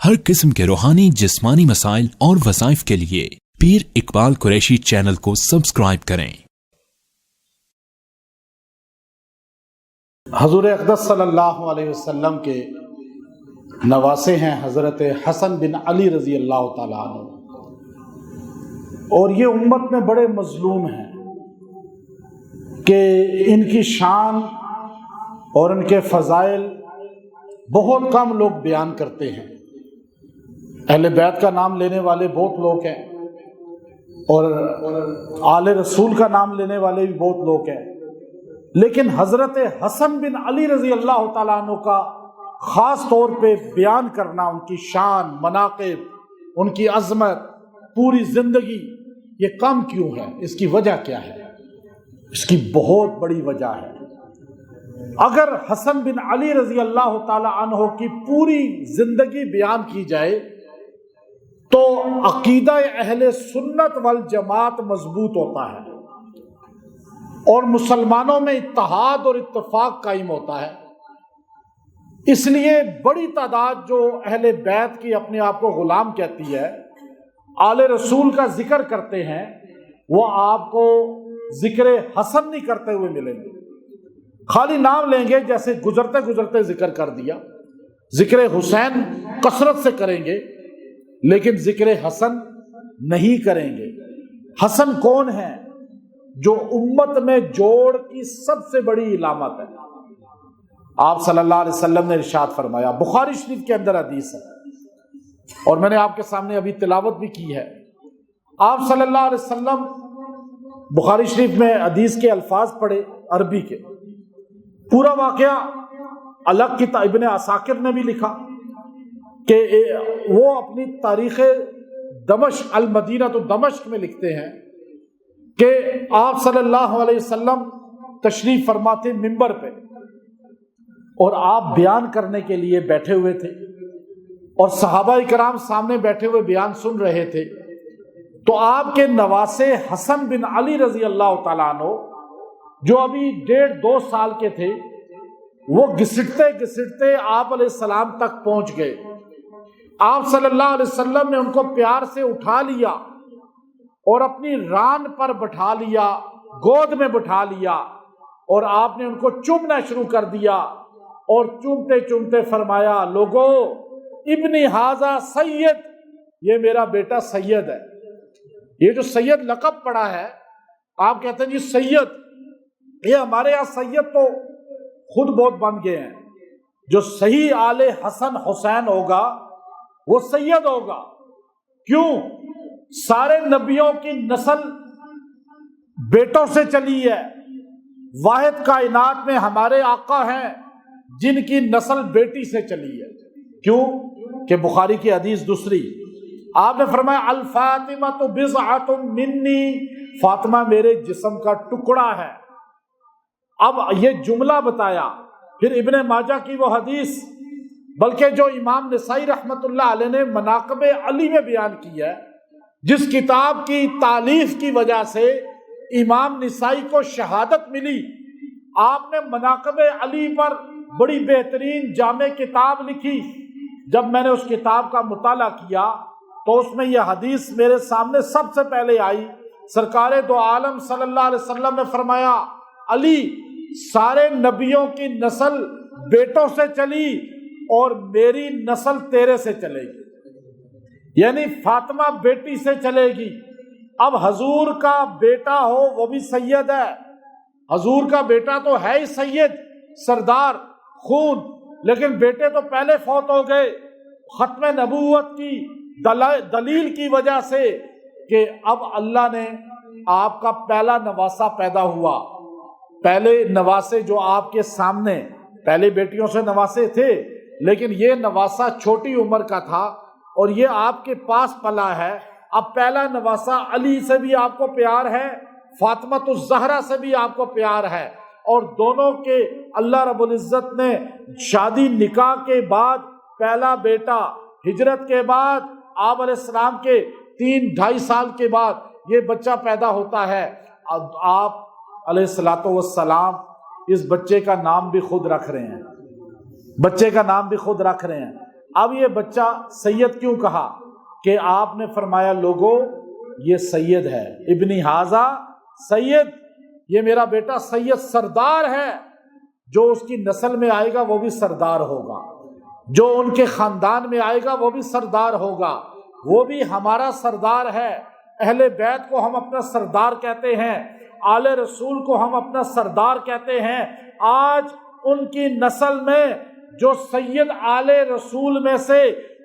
ہر قسم کے روحانی جسمانی مسائل اور وظائف کے لیے پیر اقبال قریشی چینل کو سبسکرائب کریں۔ حضور اقدس صلی اللہ علیہ وسلم کے نواسے ہیں حضرت حسن بن علی رضی اللہ تعالیٰ عنہ، اور یہ امت میں بڑے مظلوم ہیں کہ ان کی شان اور ان کے فضائل بہت کم لوگ بیان کرتے ہیں۔ اہل بیت کا نام لینے والے بہت لوگ ہیں اور آل رسول کا نام لینے والے بھی بہت لوگ ہیں، لیکن حضرت حسن بن علی رضی اللہ تعالیٰ عنہ کا خاص طور پہ بیان کرنا، ان کی شان، مناقب، ان کی عظمت، پوری زندگی، یہ کم کیوں ہے؟ اس کی وجہ کیا ہے؟ اس کی بہت بڑی وجہ ہے۔ اگر حسن بن علی رضی اللہ تعالی عنہ کی پوری زندگی بیان کی جائے تو عقیدہ اہل سنت والجماعت مضبوط ہوتا ہے اور مسلمانوں میں اتحاد اور اتفاق قائم ہوتا ہے۔ اس لیے بڑی تعداد جو اہل بیت کی اپنے آپ کو غلام کہتی ہے، آل رسول کا ذکر کرتے ہیں، وہ آپ کو ذکر حسن نہیں کرتے ہوئے ملیں گے، خالی نام لیں گے، جیسے گزرتے گزرتے ذکر کر دیا۔ ذکر حسین کثرت سے کریں گے لیکن ذکر حسن نہیں کریں گے۔ حسن کون ہے؟ جو امت میں جوڑ کی سب سے بڑی علامت ہے۔ آپ صلی اللہ علیہ وسلم نے ارشاد فرمایا، بخاری شریف کے اندر حدیث ہے اور میں نے آپ کے سامنے ابھی تلاوت بھی کی ہے۔ آپ صلی اللہ علیہ وسلم بخاری شریف میں حدیث کے الفاظ پڑھے عربی کے، پورا واقعہ الگ کی ابن عساکر نے بھی لکھا کہ وہ اپنی تاریخ دمشق المدینہ تو دمشق میں لکھتے ہیں کہ آپ صلی اللہ علیہ وسلم تشریف فرما تھے منبر پہ اور آپ بیان کرنے کے لیے بیٹھے ہوئے تھے اور صحابہ کرام سامنے بیٹھے ہوئے بیان سن رہے تھے، تو آپ کے نواسے حسن بن علی رضی اللہ تعالیٰ عنہ جو ابھی 1.5-2 سال کے تھے، وہ گھسٹتے گھسٹتے آپ علیہ السلام تک پہنچ گئے۔ آپ صلی اللہ علیہ وسلم نے ان کو پیار سے اٹھا لیا اور اپنی ران پر بٹھا لیا، گود میں بٹھا لیا، اور آپ نے ان کو چومنا شروع کر دیا اور چومتے چومتے فرمایا، لوگو ابنی ھذا سید، یہ میرا بیٹا سید ہے۔ یہ جو سید لقب پڑا ہے، آپ کہتے ہیں جی سید، یہ ہمارے یہاں سید تو خود بہت بن گئے ہیں۔ جو صحیح آل حسن حسین ہوگا وہ سید ہوگا۔ کیوں؟ سارے نبیوں کی نسل بیٹوں سے چلی ہے، واحد کائنات میں ہمارے آقا ہیں جن کی نسل بیٹی سے چلی ہے۔ کیوں؟ کہ بخاری کی حدیث دوسری، آپ نے فرمایا الفاطمہ بضعۃ منی، فاطمہ میرے جسم کا ٹکڑا ہے۔ اب یہ جملہ بتایا، پھر ابن ماجہ کی وہ حدیث، بلکہ جو امام نسائی رحمت اللہ علیہ نے مناقب علی میں بیان کی ہے، جس کتاب کی تالیف کی وجہ سے امام نسائی کو شہادت ملی، آپ نے مناقب علی پر بڑی بہترین جامع کتاب لکھی۔ جب میں نے اس کتاب کا مطالعہ کیا تو اس میں یہ حدیث میرے سامنے سب سے پہلے آئی۔ سرکار دو عالم صلی اللہ علیہ وسلم نے فرمایا، علی، سارے نبیوں کی نسل بیٹوں سے چلی اور میری نسل تیرے سے چلے گی، یعنی فاطمہ بیٹی سے چلے گی۔ اب حضور کا بیٹا ہو وہ بھی سید ہے، حضور کا بیٹا تو ہے ہی سید، سردار خون، لیکن بیٹے تو پہلے فوت ہو گئے ختم نبوت کی دلیل کی وجہ سے کہ اب اللہ نے آپ کا پہلا نواسا پیدا ہوا۔ پہلے نواسے جو آپ کے سامنے، پہلے بیٹیوں سے نواسے تھے، لیکن یہ نواسا چھوٹی عمر کا تھا اور یہ آپ کے پاس پلا ہے۔ اب پہلا نواسا علی سے بھی آپ کو پیار ہے، فاطمہ الزہرا سے بھی آپ کو پیار ہے، اور دونوں کے اللہ رب العزت نے شادی نکاح کے بعد پہلا بیٹا، ہجرت کے بعد آپ علیہ السلام کے 3-2.5 سال کے بعد یہ بچہ پیدا ہوتا ہے۔ اب آپ علیہ السلام اس بچے کا نام بھی خود رکھ رہے ہیں، بچے کا نام بھی خود رکھ رہے ہیں۔ اب یہ بچہ سید کیوں کہا کہ آپ نے فرمایا لوگو یہ سید ہے، ابنی ھذا سید، یہ میرا بیٹا سید سردار ہے، جو اس کی نسل میں آئے گا وہ بھی سردار ہوگا، جو ان کے خاندان میں آئے گا وہ بھی سردار ہوگا، وہ بھی ہمارا سردار ہے۔ اہل بیت کو ہم اپنا سردار کہتے ہیں، آل رسول کو ہم اپنا سردار کہتے ہیں۔ آج ان کی نسل میں جو سید آل رسول میں سے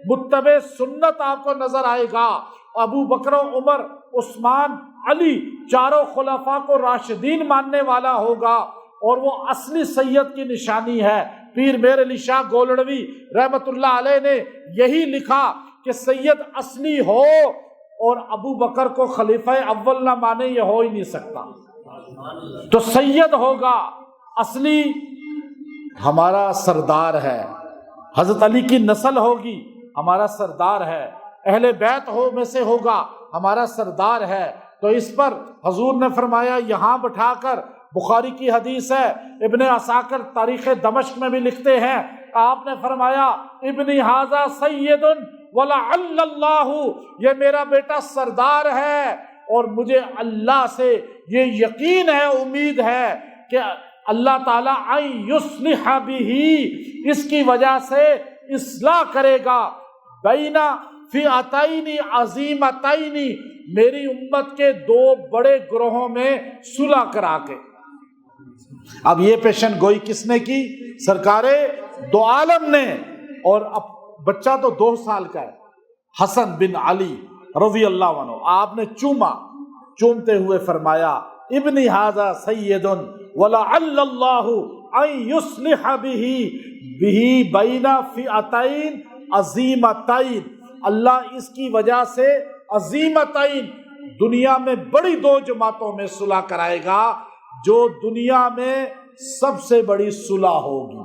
متبع سنت آپ کو نظر آئے گا، ابو بکر و عمر، عثمان، علی، چاروں خلفاء کو راشدین ماننے والا ہوگا، اور وہ اصلی سید کی نشانی ہے۔ پیر میر علی شاہ گولڑوی رحمت اللہ علیہ نے یہی لکھا کہ سید اصلی ہو اور ابو بکر کو خلیفہ اول نہ مانے، یہ ہو ہی نہیں سکتا۔ تو سید ہوگا اصلی، ہمارا سردار ہے۔ حضرت علی کی نسل ہوگی، ہمارا سردار ہے۔ اہل بیت ہو میں سے ہوگا، ہمارا سردار ہے۔ تو اس پر حضور نے فرمایا یہاں بٹھا کر، بخاری کی حدیث ہے، ابن عساکر تاریخ دمشق میں بھی لکھتے ہیں، آپ نے فرمایا ابن ھذا سید ولعل اللہ، یہ میرا بیٹا سردار ہے، اور مجھے اللہ سے یہ یقین ہے، امید ہے کہ اللہ تعالیٰ ان یصلح بہ، اس کی وجہ سے اصلاح کرے گا، بین فئتین عظیمتین، میری امت کے دو بڑے گروہوں میں صلح کرا کے۔ اب یہ پیشن گوئی کس نے کی؟ سرکار دو عالم نے، اور اب بچہ تو 2 سال کا ہے، حسن بن علی رضی اللہ عنہ، آپ نے چومتے ہوئے فرمایا ابن ھذا سید ولعل اللہ ان یصلح بہ بین فئتین عظیمتین، اللہ اس کی وجہ سے عظیمتین، دنیا میں بڑی 2 جماعتوں میں صلح کرائے گا، جو دنیا میں سب سے بڑی صلح ہوگی۔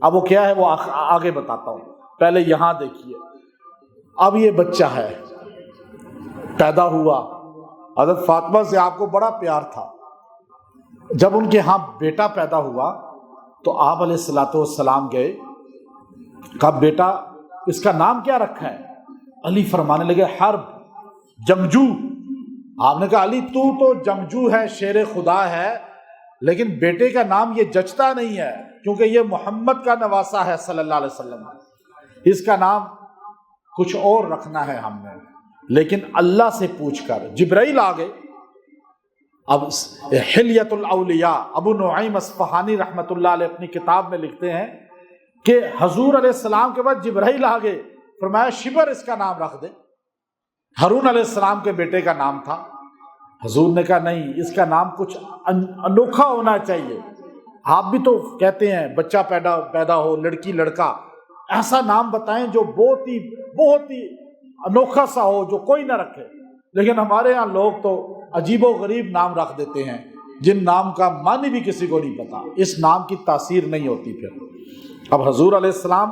اب وہ کیا ہے وہ آگے بتاتا ہوں، پہلے یہاں دیکھیے۔ اب یہ بچہ ہے، پیدا ہوا، حضرت فاطمہ سے آپ کو بڑا پیار تھا۔ جب ان کے ہاں بیٹا پیدا ہوا تو آپ علیہ الصلوۃ والسلام گئے، کہا بیٹا اس کا نام کیا رکھا ہے؟ علی فرمانے لگے حرب، جنگجو۔ آپ نے کہا علی تو جنگجو ہے، شیر خدا ہے، لیکن بیٹے کا نام یہ جچتا نہیں ہے، کیونکہ یہ محمد کا نواسا ہے صلی اللہ علیہ وسلم، اس کا نام کچھ اور رکھنا ہے ہم نے۔ لیکن اللہ سے پوچھ کر جبرائیل آ گئے۔ اب حلیۃ الاولیاء ابو نعیم اصفہانی رحمت اللہ علیہ اپنی کتاب میں لکھتے ہیں کہ حضور علیہ السلام کے بعد جبرائیل آ گئے، فرمایا شبر اس کا نام رکھ دے۔ ہارون علیہ السلام کے بیٹے کا نام تھا، حضور نے کہا نہیں، اس کا نام کچھ انوکھا ہونا چاہیے۔ آپ بھی تو کہتے ہیں بچہ پیدا ہو، لڑکی لڑکا، ایسا نام بتائیں جو بہت ہی انوکھا سا ہو، جو کوئی نہ رکھے۔ لیکن ہمارے ہاں لوگ تو عجیب و غریب نام رکھ دیتے ہیں، جن نام کا معنی بھی کسی کو نہیں پتا، اس نام کی تاثیر نہیں ہوتی۔ پھر اب حضور علیہ السلام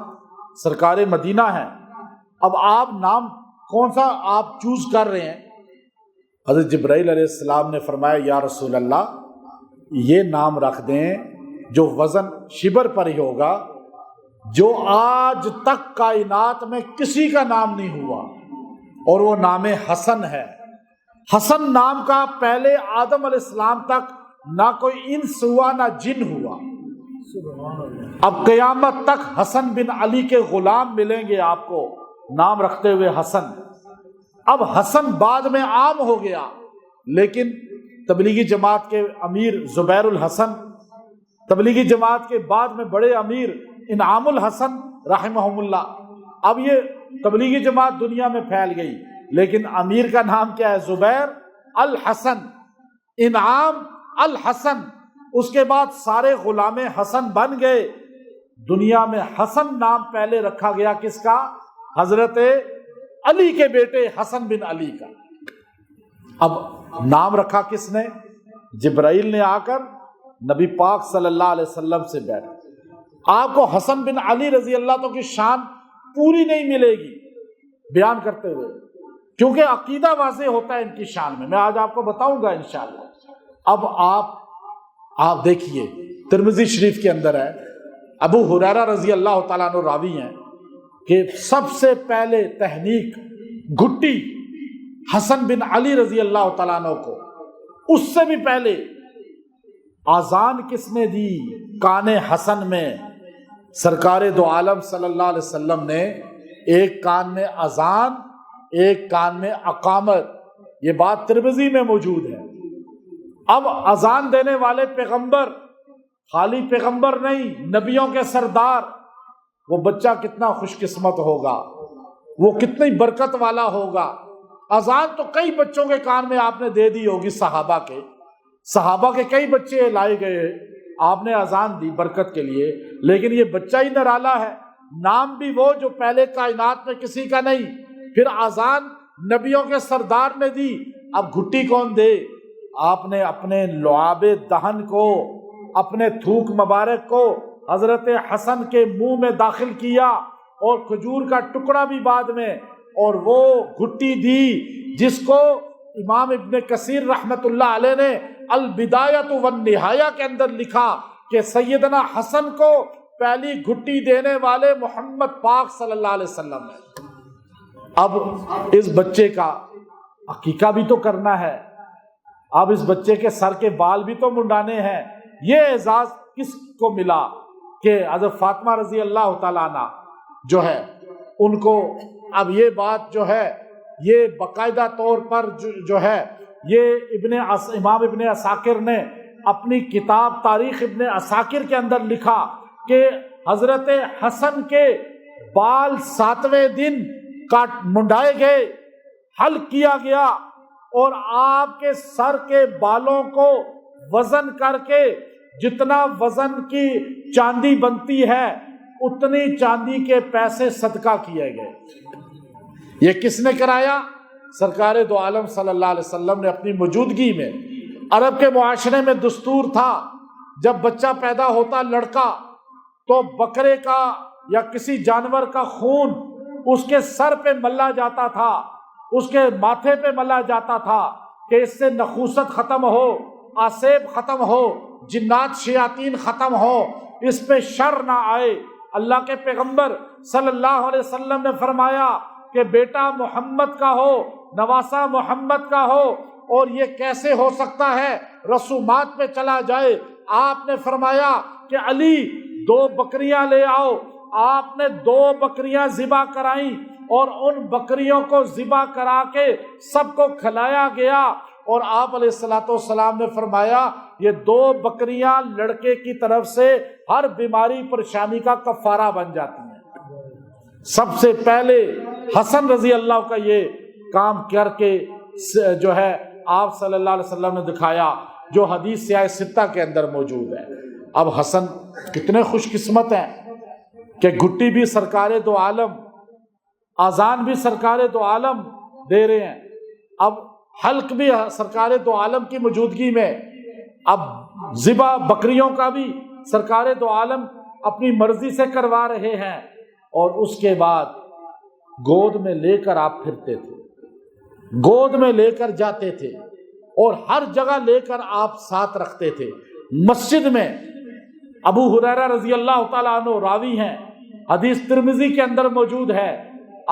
سرکار مدینہ ہیں، اب آپ نام کون سا آپ چوز کر رہے ہیں؟ حضرت جبرائیل علیہ السلام نے فرمایا یا رسول اللہ یہ نام رکھ دیں جو وزن شبر پر ہی ہوگا، جو آج تک کائنات میں کسی کا نام نہیں ہوا، اور وہ نام حسن ہے۔ حسن نام کا پہلے آدم علیہ السلام تک نہ کوئی انس ہوا نہ جن ہوا، اب قیامت تک حسن بن علی کے غلام ملیں گے آپ کو نام رکھتے ہوئے حسن۔ اب حسن بعد میں عام ہو گیا، لیکن تبلیغی جماعت کے امیر زبیر الحسن، تبلیغی جماعت کے بعد میں بڑے امیر انعام الحسن رحمہم اللہ، اب یہ تبلیغی جماعت دنیا میں پھیل گئی، لیکن امیر کا نام کیا ہے؟ زبیر الحسن، انعام الحسن۔ اس کے بعد سارے غلام حسن بن گئے۔ دنیا میں حسن نام پہلے رکھا گیا کس کا؟ حضرت علی کے بیٹے حسن بن علی کا۔ اب نام رکھا کس نے؟ جبرائیل نے آ کر نبی پاک صلی اللہ علیہ وسلم سے بیٹھا۔ آپ کو حسن بن علی رضی اللہ عنہ کی شان پوری نہیں ملے گی بیان کرتے ہوئے، کیونکہ عقیدہ واضح ہوتا ہے ان کی شان میں آج آپ کو بتاؤں گا انشاءاللہ۔ اب آپ دیکھیے ترمذی شریف کے اندر ہے، ابو ہریرہ رضی اللہ تعالیٰ عنہ راوی ہیں کہ سب سے پہلے تحنیک گھٹی حسن بن علی رضی اللہ تعالیٰ عنہ کو، اس سے بھی پہلے اذان کس نے دی؟ کان حسن میں سرکار دو عالم صلی اللہ علیہ وسلم نے ایک کان میں اذان، ایک کان میں اقامت. یہ بات ترمذی میں موجود ہے. اب اذان دینے والے پیغمبر خالی پیغمبر نہیں، نبیوں کے سردار، وہ بچہ کتنا خوش قسمت ہوگا، وہ کتنی برکت والا ہوگا. اذان تو کئی بچوں کے کان میں آپ نے دے دی ہوگی، صحابہ کے کئی بچے لائے گئے، آپ نے اذان دی برکت کے لیے، لیکن یہ بچہ ہی نرالا ہے، نام بھی وہ جو پہلے کائنات میں کسی کا نہیں. پھر اذان نبیوں کے سردار نے دی، اب گھٹی کون دے؟ آپ نے اپنے لعاب دہن کو، اپنے تھوک مبارک کو حضرت حسن کے منہ میں داخل کیا، اور کھجور کا ٹکڑا بھی بعد میں، اور وہ گھٹی دی جس کو امام ابن کثیر رحمت اللہ علیہ نے البدایۃ والنہایہ کے اندر لکھا کہ سیدنا حسن کو پہلی گھٹی دینے والے محمد پاک صلی اللہ علیہ وسلم ہے. اب اس بچے کا عقیقہ بھی تو کرنا ہے، اب اس بچے کے سر کے بال بھی تو منڈانے ہیں. یہ اعزاز کس کو ملا کہ حضرت فاطمہ رضی اللہ تعالیٰ عنہ جو ہے ان کو، اب یہ بات جو ہے یہ باقاعدہ طور پر جو ہے یہ امام ابن عساکر نے اپنی کتاب تاریخ ابن عساکر کے اندر لکھا کہ حضرت حسن کے بال 7ویں دن کاٹ منڈائے گئے، حلق کیا گیا، اور آپ کے سر کے بالوں کو وزن کر کے جتنا وزن کی چاندی بنتی ہے اتنی چاندی کے پیسے صدقہ کیے گئے. یہ کس نے کرایا؟ سرکار دو عالم صلی اللہ علیہ وسلم نے اپنی موجودگی میں. عرب کے معاشرے میں دستور تھا جب بچہ پیدا ہوتا لڑکا تو بکرے کا یا کسی جانور کا خون اس کے سر پہ ملا جاتا تھا، اس کے ماتھے پہ ملا جاتا تھا کہ اس سے نخوست ختم ہو، آسیب ختم ہو، جنات شیاطین ختم ہو، اس پہ شر نہ آئے. اللہ کے پیغمبر صلی اللہ علیہ وسلم نے فرمایا کہ بیٹا محمد کا ہو، نواسا محمد کا ہو، اور یہ کیسے ہو سکتا ہے رسومات پہ چلا جائے. آپ نے فرمایا کہ علی 2 بکریاں لے آؤ. آپ نے 2 بکریاں ذبح کرائیں اور ان بکریوں کو ذبح کرا کے سب کو کھلایا گیا، اور آپ علیہ الصلوۃ والسلام نے فرمایا یہ 2 بکریاں لڑکے کی طرف سے ہر بیماری پریشانی کا کفارہ بن جاتی ہیں. سب سے پہلے حسن رضی اللہ کا یہ کام کر کے جو ہے آپ صلی اللہ علیہ وسلم نے دکھایا، جو حدیث سیاہ ستہ کے اندر موجود ہے. اب حسن کتنے خوش قسمت ہیں کہ گھٹی بھی سرکار دو عالم، اذان بھی سرکار دو عالم دے رہے ہیں، اب حلق بھی سرکار دو عالم کی موجودگی میں، اب ذبح بکریوں کا بھی سرکار دو عالم اپنی مرضی سے کروا رہے ہیں. اور اس کے بعد گود میں لے کر آپ پھرتے تھے، گود میں لے کر جاتے تھے، اور ہر جگہ لے کر آپ ساتھ رکھتے تھے. مسجد میں ابو ہریرہ رضی اللہ تعالیٰ عنہ راوی ہیں، حدیث ترمذی کے اندر موجود ہے.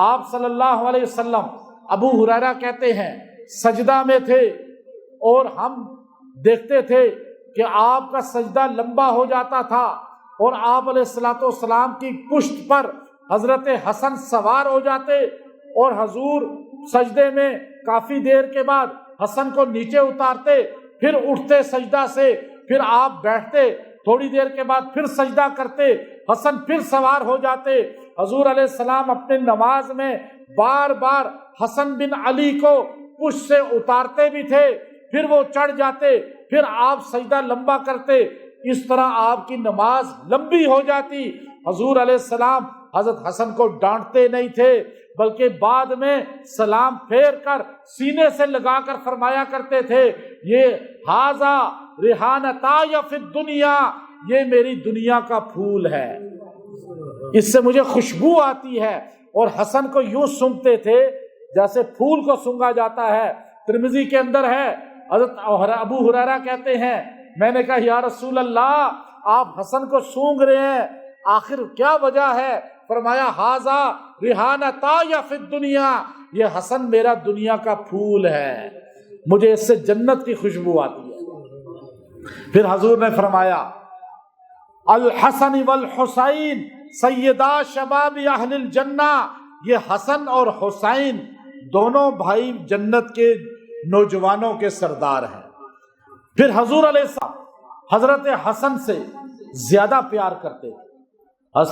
آپ صلی اللہ علیہ وسلم، ابو ہریرہ کہتے ہیں سجدہ میں تھے اور ہم دیکھتے تھے کہ آپ کا سجدہ لمبا ہو جاتا تھا، اور آپ علیہ الصلوۃ والسلام کی پشت پر حضرت حسن سوار ہو جاتے، اور حضور سجدے میں کافی دیر کے بعد حسن کو نیچے اتارتے، پھر اٹھتے سجدہ سے، پھر آپ بیٹھتے، تھوڑی دیر کے بعد پھر سجدہ کرتے، حسن پھر سوار ہو جاتے. حضور علیہ السلام اپنے نماز میں بار بار حسن بن علی کو پشت سے اتارتے بھی تھے، پھر وہ چڑھ جاتے، پھر آپ سجدہ لمبا کرتے. اس طرح آپ کی نماز لمبی ہو جاتی. حضور علیہ السلام حضرت حسن کو ڈانٹتے نہیں تھے، بلکہ بعد میں سلام پھیر کر سینے سے لگا کر فرمایا کرتے تھے یہ ھذا ریحانتای فی الدنیا، یہ میری دنیا کا پھول ہے، اس سے مجھے خوشبو آتی ہے. اور حسن کو یوں سونگتے تھے جیسے پھول کو سونگا جاتا ہے. ترمذی کے اندر ہے، حضرت ابو ہریرہ کہتے ہیں میں نے کہا یا رسول اللہ آپ حسن کو سونگ رہے ہیں، آخر کیا وجہ ہے؟ فرمایا ھذا ریحانتا یا فی الدنیا، یہ حسن میرا دنیا کا پھول ہے، مجھے اس سے جنت کی خوشبو آتی ہے۔ پھر حضور نے فرمایا الحسن والحسین سیدا شباب اہل الجنہ، یہ حسن اور حسین دونوں بھائی جنت کے نوجوانوں کے سردار ہیں۔ پھر حضور علیہ السلام حضرت حسن سے زیادہ پیار کرتے تھے۔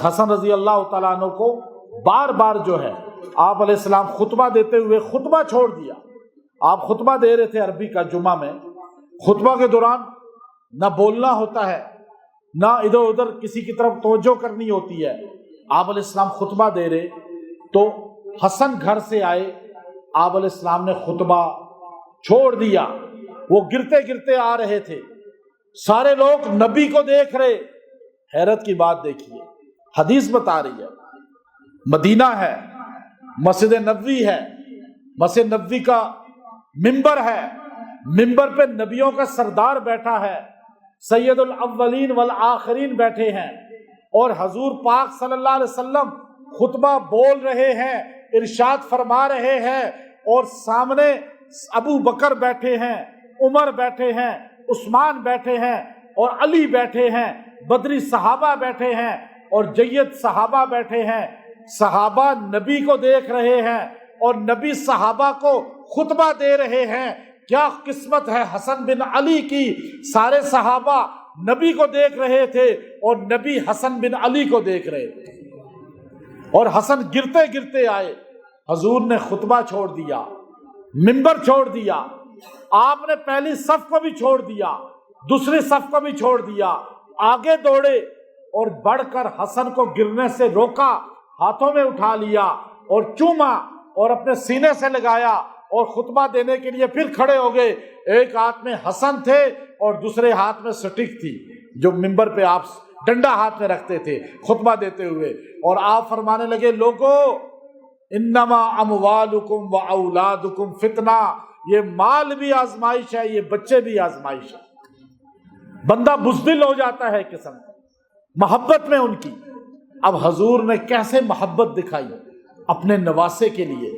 حسن رضی اللہ تعالیٰ عنہ کو بار بار جو ہے آپ علیہ السلام خطبہ دیتے ہوئے خطبہ چھوڑ دیا۔ آپ خطبہ دے رہے تھے عربی کا جمعہ میں، خطبہ کے دوران نہ بولنا ہوتا ہے، نہ ادھر ادھر کسی کی طرف توجہ کرنی ہوتی ہے۔ آپ علیہ السلام خطبہ دے رہے تو حسن گھر سے آئے، آپ علیہ السلام نے خطبہ چھوڑ دیا، وہ گرتے گرتے آ رہے تھے، سارے لوگ نبی کو دیکھ رہے۔ حیرت کی بات دیکھیے، حدیث بتا رہی ہے، مدینہ ہے، مسجد نبوی ہے، مسجد نبوی کا ممبر ہے، ممبر پہ نبیوں کا سردار بیٹھا ہے، سید الاولین والآخرین بیٹھے ہیں، اور حضور پاک صلی اللہ علیہ وسلم خطبہ بول رہے ہیں، ارشاد فرما رہے ہیں، اور سامنے ابو بکر بیٹھے ہیں، عمر بیٹھے ہیں، عثمان بیٹھے ہیں، اور علی بیٹھے ہیں، بدری صحابہ بیٹھے ہیں، اور جید صحابہ بیٹھے ہیں۔ صحابہ نبی کو دیکھ رہے ہیں اور نبی صحابہ کو خطبہ دے رہے ہیں۔ کیا قسمت ہے حسن بن علی کی، سارے صحابہ نبی کو دیکھ رہے تھے اور نبی حسن بن علی کو دیکھ رہے تھے، اور حسن گرتے گرتے آئے، حضور نے خطبہ چھوڑ دیا، منبر چھوڑ دیا، آپ نے پہلی صف کو بھی چھوڑ دیا، دوسری صف کو بھی چھوڑ دیا، آگے دوڑے اور بڑھ کر حسن کو گرنے سے روکا، ہاتھوں میں اٹھا لیا اور چوما اور اپنے سینے سے لگایا، اور خطبہ دینے کے لیے پھر کھڑے ہو گئے۔ ایک ہاتھ میں حسن تھے اور دوسرے ہاتھ میں سٹک تھی، جو منبر پہ آپ ڈنڈا ہاتھ میں رکھتے تھے خطبہ دیتے ہوئے، اور آپ فرمانے لگے لوگو انما اموالکم و اولادکم فتنہ، یہ مال بھی آزمائش ہے، یہ بچے بھی آزمائش ہے۔ بندہ بزدل ہو جاتا ہے قسم محبت میں ان کی۔ اب حضور نے کیسے محبت دکھائی اپنے نواسے کے لیے۔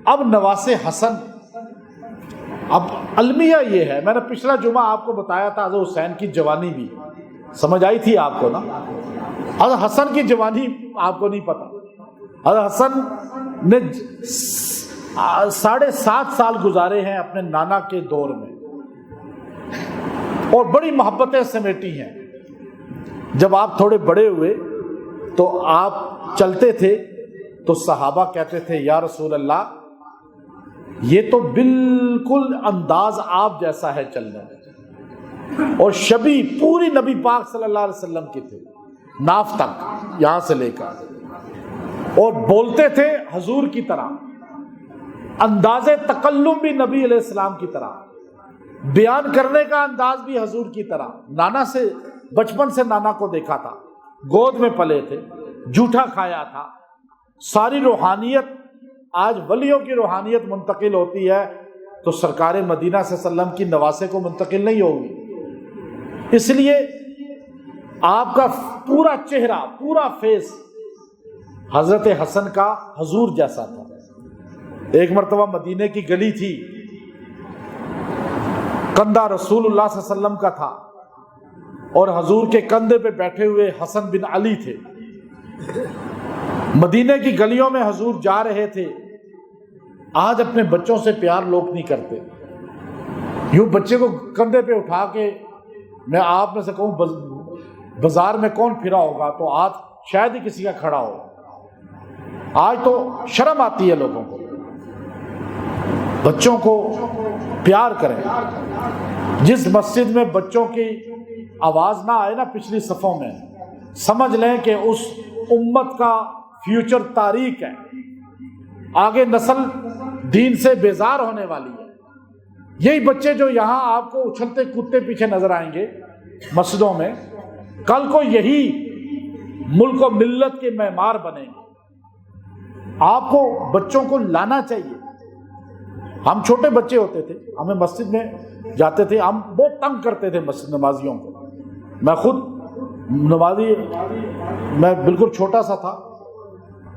اب نواسے حسن، اب المیہ یہ ہے، میں نے پچھلا جمعہ آپ کو بتایا تھا حضرت حسین کی جوانی بھی سمجھ آئی تھی آپ کو نا، حضرت حسن کی جوانی آپ کو نہیں پتا۔ حضرت حسن نے 7.5 سال گزارے ہیں اپنے نانا کے دور میں، اور بڑی محبتیں سمیٹی ہیں۔ جب آپ تھوڑے بڑے ہوئے تو آپ چلتے تھے تو صحابہ کہتے تھے یا رسول اللہ یہ تو بالکل انداز آپ جیسا ہے چلنے میں، اور شبیہ پوری نبی پاک صلی اللہ علیہ وسلم کی تھے، ناف تک یہاں سے لے کر، اور بولتے تھے حضور کی طرح، انداز تکلم بھی نبی علیہ السلام کی طرح، بیان کرنے کا انداز بھی حضور کی طرح۔ نانا سے بچپن سے نانا کو دیکھا تھا، گود میں پلے تھے، جھوٹا کھایا تھا، ساری روحانیت، آج ولیوں کی روحانیت منتقل ہوتی ہے تو سرکار مدینہ صلی اللہ علیہ وسلم کی نواسے کو منتقل نہیں ہوگی۔ اس لیے آپ کا پورا چہرہ، پورا فیس حضرت حسن کا حضور جیسا تھا۔ ایک مرتبہ مدینے کی گلی تھی، کندھا رسول اللہ صلی اللہ علیہ وسلم کا تھا، اور حضور کے کندھے پہ بیٹھے ہوئے حسن بن علی تھے۔ مدینے کی گلیوں میں حضور جا رہے تھے۔ آج اپنے بچوں سے پیار لوگ نہیں کرتے، یوں بچے کو کندھے پہ اٹھا کے، میں آپ میں سے کہوں بازار میں کون پھرا ہوگا تو آج شاید ہی کسی کا کھڑا ہو۔ آج تو شرم آتی ہے لوگوں کو۔ بچوں کو پیار کریں۔ جس مسجد میں بچوں کی آواز نہ آئے نا پچھلی صفوں میں، سمجھ لیں کہ اس امت کا فیوچر تاریک ہے، آگے نسل دین سے بیزار ہونے والی ہے۔ یہی بچے جو یہاں آپ کو اچھلتے کودتے پیچھے نظر آئیں گے مسجدوں میں، کل کو یہی ملک و ملت کے معمار بنیں گے۔ آپ کو بچوں کو لانا چاہیے۔ ہم چھوٹے بچے ہوتے تھے، ہمیں مسجد میں جاتے تھے، ہم بہت تنگ کرتے تھے مسجد نمازیوں کو۔ میں خود نمازی، میں بالکل چھوٹا سا تھا،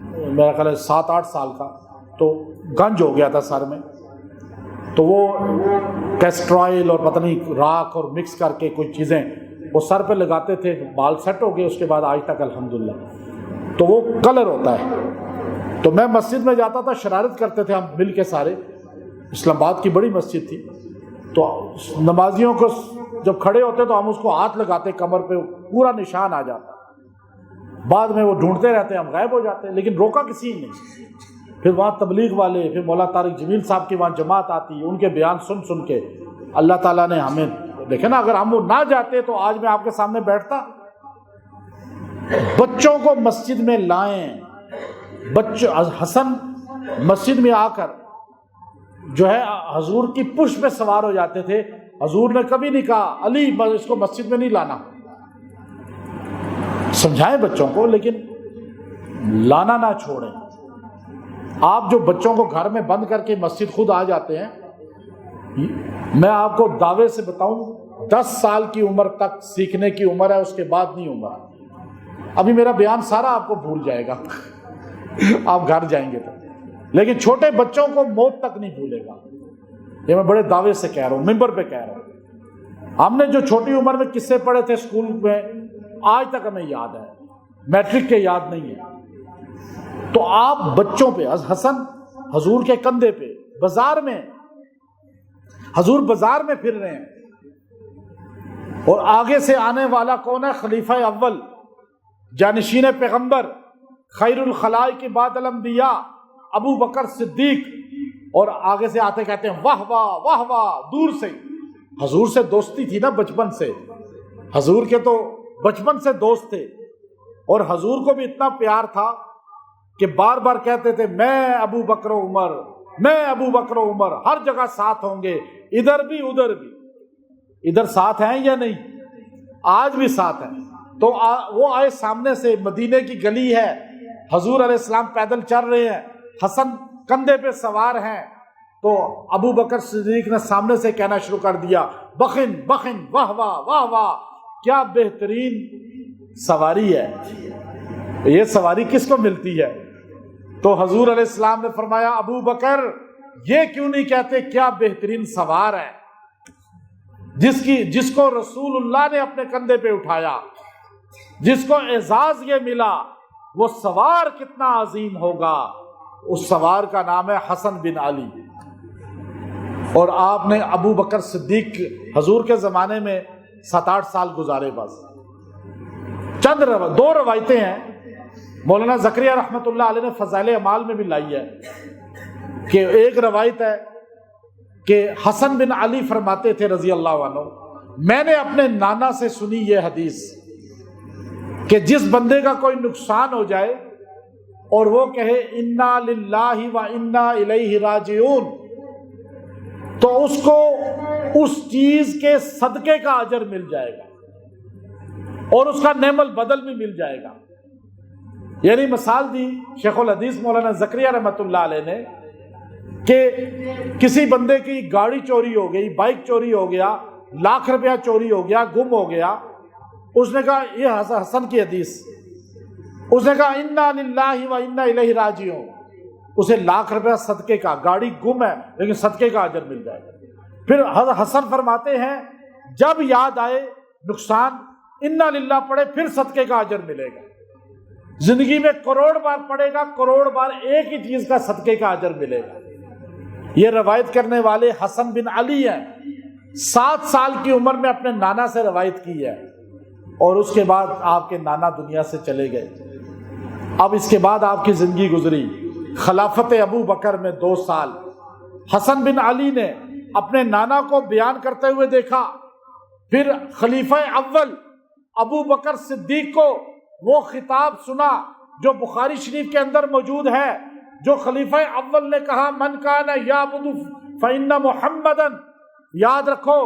میرا خیال ہے 7-8 سال کا، تو گنج ہو گیا تھا سر میں، تو وہ کیسٹرائل اور پتہ نہیں راکھ اور مکس کر کے کوئی چیزیں وہ سر پہ لگاتے تھے، بال سیٹ ہو گئے اس کے بعد آج تک الحمدللہ۔ تو وہ کلر ہوتا ہے، تو میں مسجد میں جاتا تھا، شرارت کرتے تھے ہم مل کے سارے، اسلام آباد کی بڑی مسجد تھی، تو نمازیوں کو جب کھڑے ہوتے تو ہم اس کو ہاتھ لگاتے کمر پہ، پورا نشان آ جاتا، بعد میں وہ ڈھونڈتے رہتے ہم غائب ہو جاتے، لیکن روکا کسی نے نہیں۔ پھر وہاں تبلیغ والے، پھر مولا طارق جمیل صاحب کی وہاں جماعت آتی، ان کے بیان سن سن کے اللہ تعالیٰ نے ہمیں دیکھے نا، اگر ہم وہ نہ جاتے تو آج میں آپ کے سامنے بیٹھتا۔ بچوں کو مسجد میں لائیں، حسن مسجد میں آ کر جو ہے حضور کی پشت پہ سوار ہو جاتے تھے، حضور نے کبھی نہیں کہا علی اس کو مسجد میں نہیں لانا، سمجھائیں بچوں کو، لیکن لانا نہ چھوڑیں۔ آپ جو بچوں کو گھر میں بند کر کے مسجد خود آ جاتے ہیں، میں آپ کو دعوے سے بتاؤں 10 سال کی عمر تک سیکھنے کی عمر ہے، اس کے بعد نہیں عمر۔ ابھی میرا بیان سارا آپ کو بھول جائے گا آپ گھر جائیں گے تو، لیکن چھوٹے بچوں کو موت تک نہیں بھولے گا، یہ میں بڑے دعوے سے کہہ رہا ہوں، ممبر پہ کہہ رہا ہوں۔ ہم نے جو چھوٹی عمر میں قصے پڑھے تھے اسکول میں، آج تک ہمیں یاد ہے، میٹرک کے یاد نہیں ہے۔ تو آپ بچوں پہ، حسن حضور کے کندھے پہ، بازار میں حضور بازار میں پھر رہے ہیں، اور آگے سے آنے والا کون ہے؟ خلیفہ اول، جانشین پیغمبر، خیر الخلائق بعد الانبیاء، ابو بکر صدیق، اور آگے سے آتے کہتے ہیں واہ واہ واہ واہ، دور سے۔ حضور سے دوستی تھی نا بچپن سے، حضور کے تو بچپن سے دوست تھے، اور حضور کو بھی اتنا پیار تھا کہ بار بار کہتے تھے میں ابو بکر و عمر، میں ابو بکر و عمر، ہر جگہ ساتھ ہوں گے، ادھر بھی ادھر بھی۔ ادھر ساتھ ہیں یا نہیں؟ آج بھی ساتھ ہیں۔ تو وہ آئے سامنے سے، مدینے کی گلی ہے، حضور علیہ السلام پیدل چل رہے ہیں، حسن کندھے پہ سوار ہیں، تو ابو بکر صدیق نے سامنے سے کہنا شروع کر دیا بخن بخن، واہ واہ واہ واہ، کیا بہترین سواری ہے، یہ سواری کس کو ملتی ہے؟ تو حضور علیہ السلام نے فرمایا ابو بکر یہ کیوں نہیں کہتے کیا بہترین سوار ہے، جس کو رسول اللہ نے اپنے کندھے پہ اٹھایا، جس کو اعزاز یہ ملا، وہ سوار کتنا عظیم ہوگا۔ اس سوار کا نام ہے حسن بن علی۔ اور آپ نے ابو بکر صدیق حضور کے زمانے میں 7-8 سال گزارے، بس دو روایتیں ہیں، مولانا زکریا رحمۃ اللہ علیہ نے فضائل اعمال میں بھی لائی ہے، کہ ایک روایت ہے کہ حسن بن علی فرماتے تھے رضی اللہ عنہ، میں نے اپنے نانا سے سنی یہ حدیث کہ جس بندے کا کوئی نقصان ہو جائے اور وہ کہے انا للہ و انا الیہ راجعون، تو اس کو اس چیز کے صدقے کا اجر مل جائے گا اور اس کا نعم البدل بھی مل جائے گا۔ یعنی مثال دی شیخ الحدیث مولانا زکریا رحمۃ اللہ علیہ نے کہ کسی بندے کی گاڑی چوری ہو گئی، بائک چوری ہو گیا، لاکھ روپیہ چوری ہو گیا، گم ہو گیا، اس نے کہا، یہ حسن کی حدیث، اس نے کہا انا للہ و انا الیہ راجعون، اسے لاکھ روپیہ صدقے کا، گاڑی گم ہے لیکن صدقے کا اجر مل جائے گا۔ پھر حسن فرماتے ہیں جب یاد آئے نقصان، انا للہ پڑھے، پھر صدقے کا اجر ملے گا۔ زندگی میں کروڑ بار پڑھے گا، کروڑ بار ایک ہی چیز کا صدقے کا اجر ملے گا۔ یہ روایت کرنے والے حسن بن علی ہیں، 7 سال کی عمر میں اپنے نانا سے روایت کی ہے، اور اس کے بعد آپ کے نانا دنیا سے چلے گئے۔ اب اس کے بعد آپ کی زندگی گزری، خلافت ابو بکر میں 2 سال۔ حسن بن علی نے اپنے نانا کو بیان کرتے ہوئے دیکھا، پھر خلیفہ اول ابو بکر صدیق کو وہ خطاب سنا جو بخاری شریف کے اندر موجود ہے، جو خلیفہ اول نے کہا من کان یعبد فإن محمدن، یاد رکھو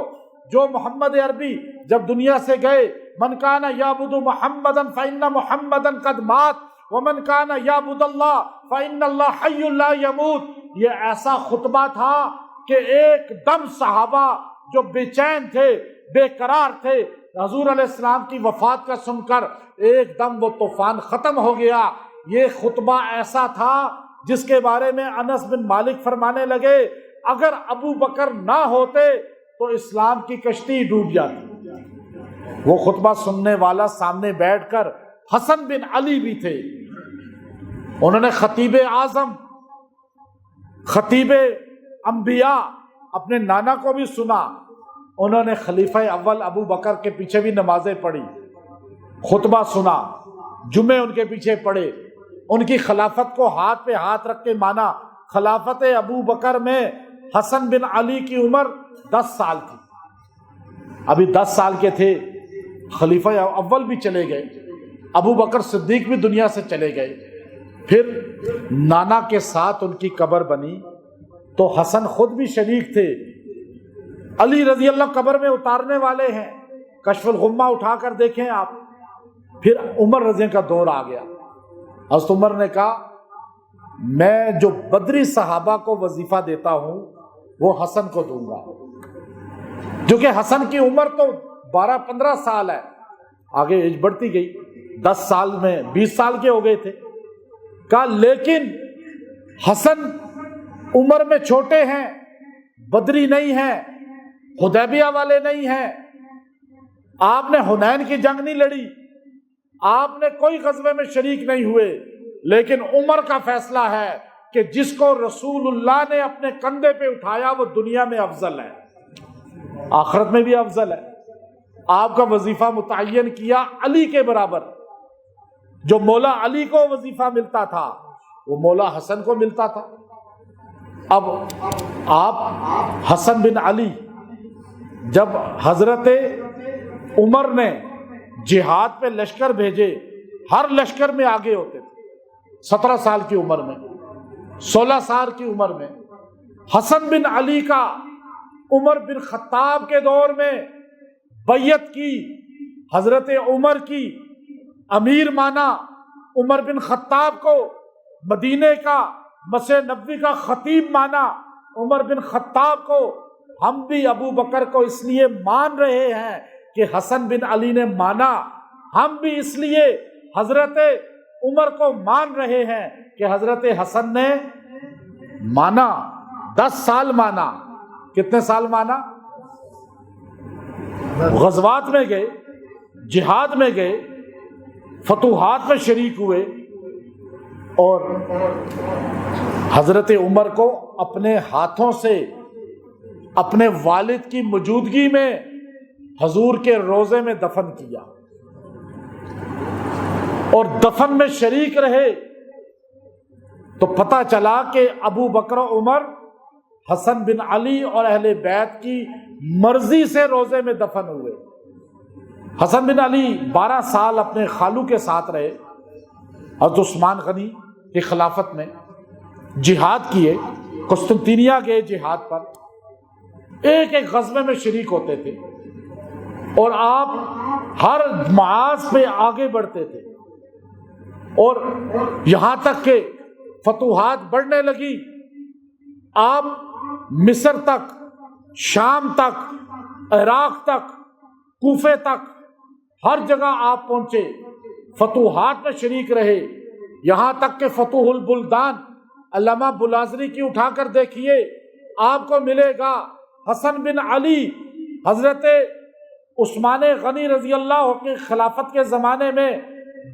جو محمد عربی جب دنیا سے گئے، من کان یعبد محمدن فإن محمدن قد مات ومن کان یعبد اللہ فإن اللہ حی لا یموت۔ یہ ایسا خطبہ تھا کہ ایک دم صحابہ جو بے چین تھے، بے قرار تھے، حضور علیہ السلام کی وفات کا سن کر ایک دم وہ طوفان ختم ہو گیا، یہ خطبہ ایسا تھا جس کے بارے میں انس بن مالک فرمانے لگے اگر ابو بکر نہ ہوتے تو اسلام کی کشتی ڈوب جاتی۔ وہ خطبہ سننے والا سامنے بیٹھ کر حسن بن علی بھی تھے، انہوں نے خطیب اعظم، خطیب انبیاء اپنے نانا کو بھی سنا، انہوں نے خلیفہ اول ابو بکر کے پیچھے بھی نمازیں پڑھی، خطبہ سنا، جمعے ان کے پیچھے پڑھے، ان کی خلافت کو ہاتھ پہ ہاتھ رکھ کے مانا۔ خلافت ابو بکر میں حسن بن علی کی عمر 10 سال تھی، ابھی 10 سال کے تھے، خلیفہ اول بھی چلے گئے، ابو بکر صدیق بھی دنیا سے چلے گئے، پھر نانا کے ساتھ ان کی قبر بنی تو حسن خود بھی شریک تھے، علی رضی اللہ قبر میں اتارنے والے ہیں، کشف الغمہ اٹھا کر دیکھیں آپ۔ پھر عمر رضی کا دور آ گیا، حضرت عمر نے کہا میں جو بدری صحابہ کو وظیفہ دیتا ہوں وہ حسن کو دوں گا، جو کہ حسن کی عمر تو 12-15 سال ہے، آگے ایج بڑھتی گئی، 10 سال میں 20 سال کے ہو گئے تھے۔ کہا لیکن حسن عمر میں چھوٹے ہیں، بدری نہیں ہیں، حدیبیہ والے نہیں ہیں، آپ نے حنین کی جنگ نہیں لڑی، آپ نے کوئی غزوے میں شریک نہیں ہوئے، لیکن عمر کا فیصلہ ہے کہ جس کو رسول اللہ نے اپنے کندھے پہ اٹھایا وہ دنیا میں افضل ہے، آخرت میں بھی افضل ہے۔ آپ کا وظیفہ متعین کیا علی کے برابر، جو مولا علی کو وظیفہ ملتا تھا وہ مولا حسن کو ملتا تھا۔ اب آپ حسن بن علی جب حضرت عمر نے جہاد پہ لشکر بھیجے، ہر لشکر میں آگے ہوتے تھے، 17 سال کی عمر میں، 16 سال کی عمر میں حسن بن علی کا عمر بن خطاب کے دور میں بیعت کی، حضرت عمر کی امیر مانا، عمر بن خطاب کو مدینے کا مسجد نبوی کا خطیب مانا، عمر بن خطاب کو ہم بھی ابو بکر کو اس لیے مان رہے ہیں کہ حسن بن علی نے مانا، ہم بھی اس لیے حضرت عمر کو مان رہے ہیں کہ حضرت حسن نے مانا، 10 سال مانا۔ کتنے سال مانا؟ غزوات میں گئے، جہاد میں گئے، فتوحات میں شریک ہوئے، اور حضرت عمر کو اپنے ہاتھوں سے اپنے والد کی موجودگی میں حضور کے روضے میں دفن کیا، اور دفن میں شریک رہے، تو پتہ چلا کہ ابو بکر و عمر حسن بن علی اور اہل بیت کی مرضی سے روضے میں دفن ہوئے۔ حسن بن علی 12 سال اپنے خالو کے ساتھ رہے، حضرت عثمان غنی کی خلافت میں جہاد کیے، قسطنطنیہ گئے جہاد پر، ایک ایک غزوے میں شریک ہوتے تھے، اور آپ ہر معاذ پہ آگے بڑھتے تھے، اور یہاں تک کہ فتوحات بڑھنے لگی، آپ مصر تک، شام تک، عراق تک، کوفے تک، ہر جگہ آپ پہنچے، فتوحات میں شریک رہے، یہاں تک کہ فتوح البلدان علامہ بلازری کی اٹھا کر دیکھیے، آپ کو ملے گا حسن بن علی حضرت عثمان غنی رضی اللہ کی خلافت کے زمانے میں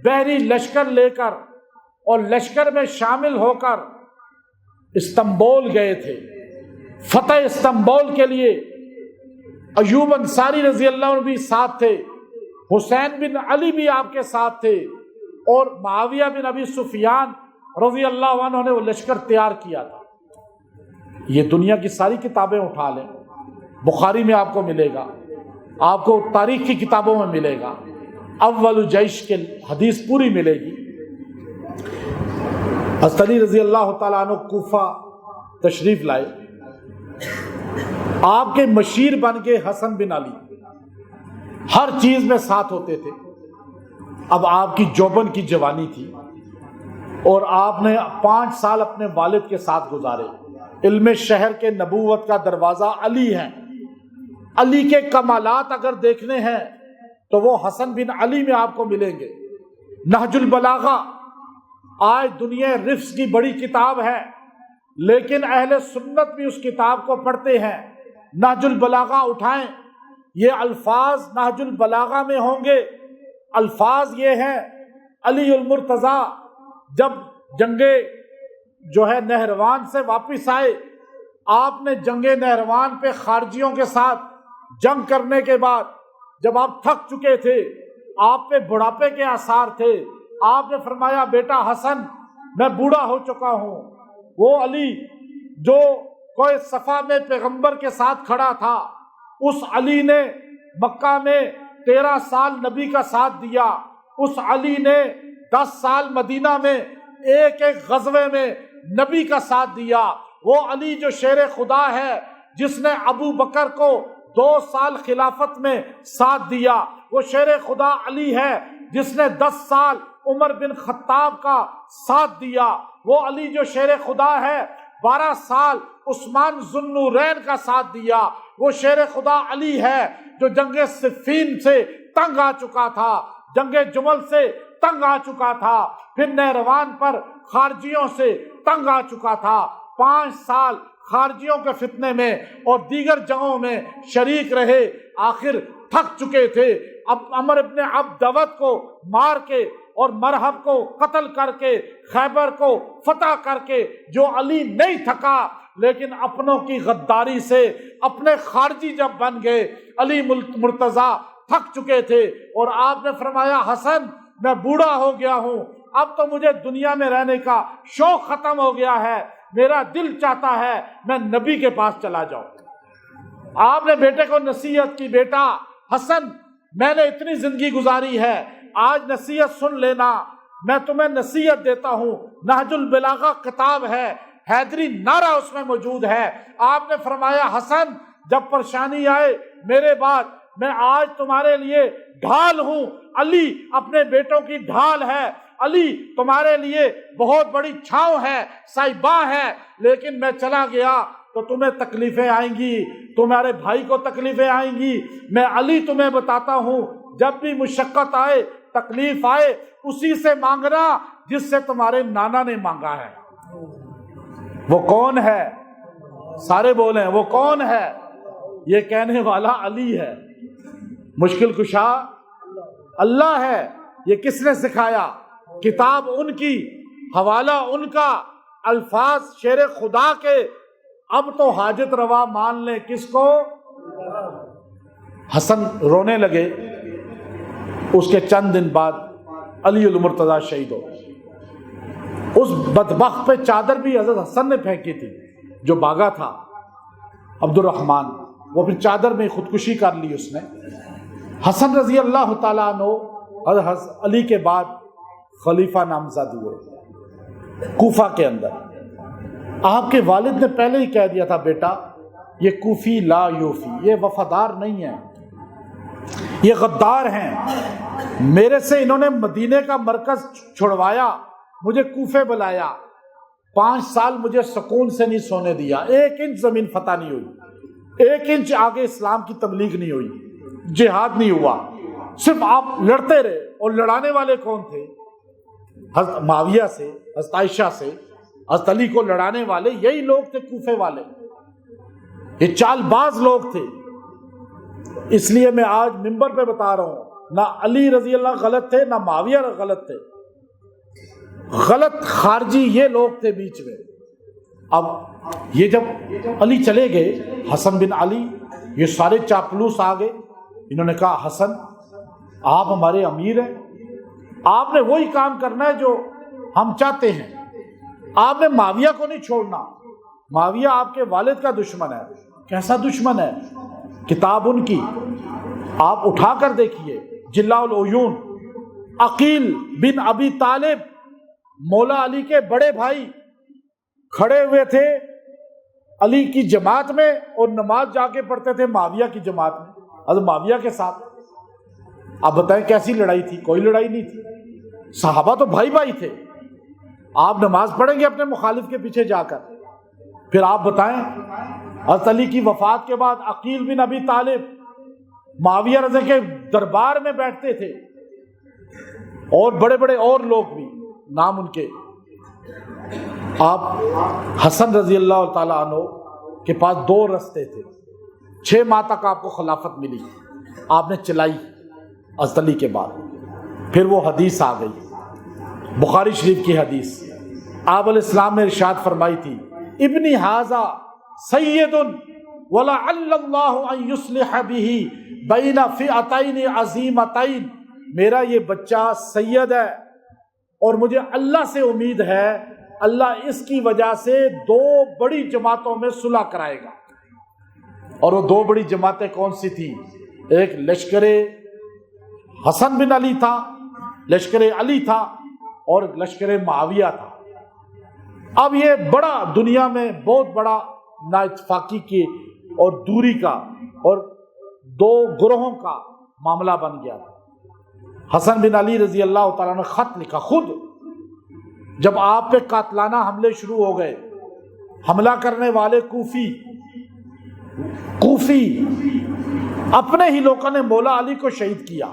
بحری لشکر لے کر اور لشکر میں شامل ہو کر استنبول گئے تھے، فتح استنبول کے لیے ایوب انصاری رضی اللہ عنہ بھی ساتھ تھے، حسین بن علی بھی آپ کے ساتھ تھے، اور معاویہ بن ابی سفیان رضی اللہ عنہ نے وہ لشکر تیار کیا تھا۔ یہ دنیا کی ساری کتابیں اٹھا لیں، بخاری میں آپ کو ملے گا، آپ کو تاریخ کی کتابوں میں ملے گا، اول جیش کے حدیث پوری ملے گی۔ حضرت علی رضی اللہ تعالیٰ عنہ کوفہ تشریف لائے، آپ کے مشیر بن کے حسن بن علی ہر چیز میں ساتھ ہوتے تھے۔ اب آپ کی جوبن کی جوانی تھی، اور آپ نے 5 سال اپنے والد کے ساتھ گزارے، علم شہر کے نبوت کا دروازہ علی ہے، علی کے کمالات اگر دیکھنے ہیں تو وہ حسن بن علی میں آپ کو ملیں گے۔ نہج البلاغہ آج دنیا رفظ کی بڑی کتاب ہے، لیکن اہل سنت بھی اس کتاب کو پڑھتے ہیں۔ نہج البلاغہ اٹھائیں، یہ الفاظ نہج البلاغہ میں ہوں گے۔ الفاظ یہ ہیں، علی المرتضیٰ جب جنگ نہروان سے واپس آئے، آپ نے جنگ نہروان پہ خارجیوں کے ساتھ جنگ کرنے کے بعد جب آپ تھک چکے تھے، آپ پہ بڑھاپے کے آثار تھے، آپ نے فرمایا بیٹا حسن میں بوڑھا ہو چکا ہوں۔ وہ علی جو کوئی صفا میں پیغمبر کے ساتھ کھڑا تھا، اس علی نے مکہ میں 13 سال نبی کا ساتھ دیا، اس علی نے 10 سال مدینہ میں ایک ایک غزوے میں نبی کا ساتھ دیا۔ وہ علی جو شیر خدا ہے، جس نے ابو بکر کو 2 سال خلافت میں ساتھ دیا، وہ شیر خدا علی ہے جس نے 10 سال عمر بن خطاب کا ساتھ دیا۔ وہ علی جو شیر خدا ہے 12 سال عثمان ذو النورین کا ساتھ دیا۔ وہ شیر خدا علی ہے جو جنگ صفین سے تنگ آ چکا تھا، جنگ جمل سے تنگ آ چکا تھا، پھر نہروان پر خارجیوں سے تنگ آ چکا تھا۔ 5 سال خارجیوں کے فتنے میں اور دیگر جنگوں میں شریک رہے، آخر تھک چکے تھے۔ اب عمر ابن عبدود کو مار کے اور مرہب کو قتل کر کے، خیبر کو فتح کر کے جو علی نہیں تھکا، لیکن اپنوں کی غداری سے اپنے خارجی جب بن گئے، علی مرتضیٰ تھک چکے تھے اور آپ نے فرمایا حسن میں بوڑھا ہو گیا ہوں، اب تو مجھے دنیا میں رہنے کا شوق ختم ہو گیا ہے، میرا دل چاہتا ہے میں نبی کے پاس چلا جاؤں۔ آپ نے بیٹے کو نصیحت کی، بیٹا حسن میں نے اتنی زندگی گزاری ہے، آج نصیحت سن لینا، میں تمہیں نصیحت دیتا ہوں۔ نہج البلاغہ کتاب ہے، حیدری نعرہ اس میں موجود ہے۔ آپ نے فرمایا حسن جب پریشانی آئے میرے بعد، میں آج تمہارے لیے ڈھال ہوں۔ علی اپنے بیٹوں کی ڈھال ہے، علی تمہارے لیے بہت بڑی چھاؤں ہے، سائباں ہے، لیکن میں چلا گیا تو تمہیں تکلیفیں آئیں گی، تمہارے بھائی کو تکلیفیں آئیں گی۔ میں علی تمہیں بتاتا ہوں، جب بھی مشقت آئے، تکلیف آئے، اسی سے مانگنا جس سے تمہارے نانا نے مانگا ہے۔ وہ کون ہے؟ سارے بولیں وہ کون ہے؟ یہ کہنے والا علی ہے، مشکل کشا اللہ ہے۔ یہ کس نے سکھایا؟ کتاب ان کی، حوالہ ان کا، الفاظ شیر خدا کے۔ اب تو حاجت روا مان لیں کس کو؟ حسن رونے لگے۔ اس کے چند دن بعد علی المرتضیٰ شہید ہو گئے۔ اس بدبخت پہ چادر بھی حضرت حسن نے پھینکی تھی، جو بھاگا تھا عبد الرحمن، وہ پھر چادر میں خودکشی کر لی اس نے۔ حسن رضی اللہ تعالیٰ عنہ حضرت علی کے بعد خلیفہ نامزد ہوئے کوفہ کے اندر۔ آپ کے والد نے پہلے ہی کہہ دیا تھا بیٹا یہ کوفی لا یوفی، یہ وفادار نہیں ہے، یہ غدار ہیں، میرے سے انہوں نے مدینے کا مرکز چھڑوایا، مجھے کوفے بلایا، 5 سال مجھے سکون سے نہیں سونے دیا، 1 انچ زمین فتح نہیں ہوئی، 1 انچ آگے اسلام کی تبلیغ نہیں ہوئی، جہاد نہیں ہوا، صرف آپ لڑتے رہے۔ اور لڑانے والے کون تھے؟ حضرت معاویہ سے، حضرت عائشہ سے، حضرت علی کو لڑانے والے یہی لوگ تھے، کوفے والے، یہ چال باز لوگ تھے۔ اس لیے میں آج منبر پہ بتا رہا ہوں، نہ علی رضی اللہ غلط تھے، نہ معاویہ غلط تھے، غلط خارجی یہ لوگ تھے بیچ میں۔ اب یہ جب علی چلے گئے، حسن بن علی، یہ سارے چاپلوس آ گئے، انہوں نے کہا حسن آپ ہمارے امیر ہیں، آپ نے وہی کام کرنا ہے جو ہم چاہتے ہیں، آپ نے معاویہ کو نہیں چھوڑنا، معاویہ آپ کے والد کا دشمن ہے۔ کیسا دشمن ہے؟ کتاب ان کی آپ اٹھا کر دیکھیے، جلاء العیون، عقیل بن ابی طالب مولا علی کے بڑے بھائی کھڑے ہوئے تھے علی کی جماعت میں اور نماز جا کے پڑھتے تھے معاویہ کی جماعت میں، حضرت معاویہ کے ساتھ۔ آپ بتائیں کیسی لڑائی تھی؟ کوئی لڑائی نہیں تھی، صحابہ تو بھائی بھائی تھے۔ آپ نماز پڑھیں گے اپنے مخالف کے پیچھے جا کر، پھر آپ بتائیں حضرت علی کی وفات کے بعد عقیل بن ابی طالب معاویہ رضی کے دربار میں بیٹھتے تھے، اور بڑے بڑے اور لوگ بھی نام ان کے آپ حسن رضی اللہ تعالیٰ عنہ کے پاس 2 رستے تھے. 6 ماہ تک آپ کو خلافت ملی، آپ نے چلائی حضرت علی کے بعد. پھر وہ حدیث آ گئی، بخاری شریف کی حدیث. آپ علیہ السلام نے ارشاد فرمائی تھی، ابنی ھذا سید ولعل اللہ ان یصلح بہ بین فئتین عظیمتین. میرا یہ بچہ سید ہے اور مجھے اللہ سے امید ہے اللہ اس کی وجہ سے 2 بڑی جماعتوں میں صلح کرائے گا. اور وہ 2 بڑی جماعتیں کون سی تھیں؟ ایک لشکر حسن بن علی تھا، لشکر علی تھا، اور لشکر معاویہ تھا. اب یہ بڑا دنیا میں بہت بڑا نا اتفاقی کی اور دوری کا اور 2 گروہوں کا معاملہ بن گیا تھا. حسن بن علی رضی اللہ تعالیٰ نے خط لکھا خود. جب آپ پہ قاتلانہ حملے شروع ہو گئے، حملہ کرنے والے کوفی اپنے ہی لوگوں نے مولا علی کو شہید کیا.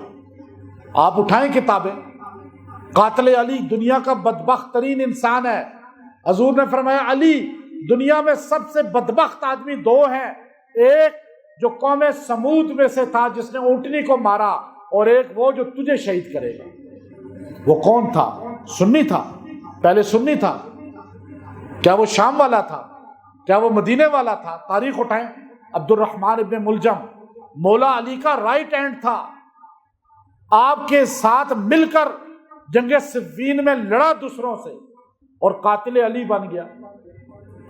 آپ اٹھائیں کتابیں، قاتل علی دنیا کا بدبخت ترین انسان ہے. حضور نے فرمایا علی دنیا میں سب سے بدبخت آدمی 2 ہیں، ایک جو قوم سمود میں سے تھا جس نے اونٹنی کو مارا، اور ایک وہ جو تجھے شہید کرے گا. وہ کون تھا؟ سنی تھا. پہلے سنی تھا. کیا وہ شام والا تھا؟ کیا وہ مدینے والا تھا؟ تاریخ اٹھائیں. عبد الرحمن ابن ملجم مولا علی کا رائٹ ہینڈ تھا، آپ کے ساتھ مل کر جنگ صفین میں لڑا دوسروں سے اور قاتل علی بن گیا.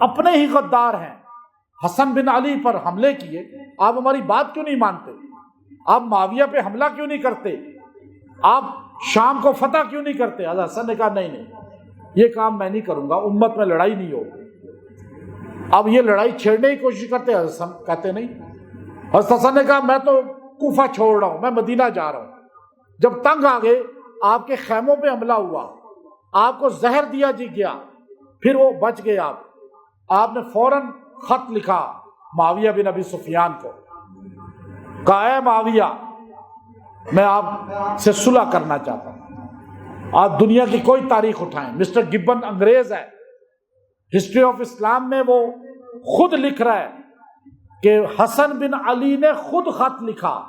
اپنے ہی غدار ہیں. حسن بن علی پر حملے کیے، آپ ہماری بات کیوں نہیں مانتے؟ آپ معاویہ پہ حملہ کیوں نہیں کرتے؟ آپ شام کو فتح کیوں نہیں کرتے؟ حضرت حسن نے کہا نہیں یہ کام میں نہیں کروں گا، امت میں لڑائی نہیں ہوگی. اب یہ لڑائی چھیڑنے کی کوشش کرتے، حضرت حسن کہتے نہیں. حضرت حسن نے کہا میں تو کوفہ چھوڑ رہا ہوں، میں مدینہ جا رہا ہوں. جب تنگ آ گئے، آپ کے خیموں پہ حملہ ہوا، آپ کو زہر دیا گیا، پھر وہ بچ گئے. آپ نے فوراً خط لکھا معاویہ بن ابی سفیان کو، کہا اے معاویہ میں آپ سے صلح کرنا چاہتا ہوں. آپ دنیا کی کوئی تاریخ اٹھائیں، مسٹر گبن انگریز ہے، ہسٹری آف اسلام میں وہ خود لکھ رہا ہے کہ حسن بن علی نے خود خط لکھا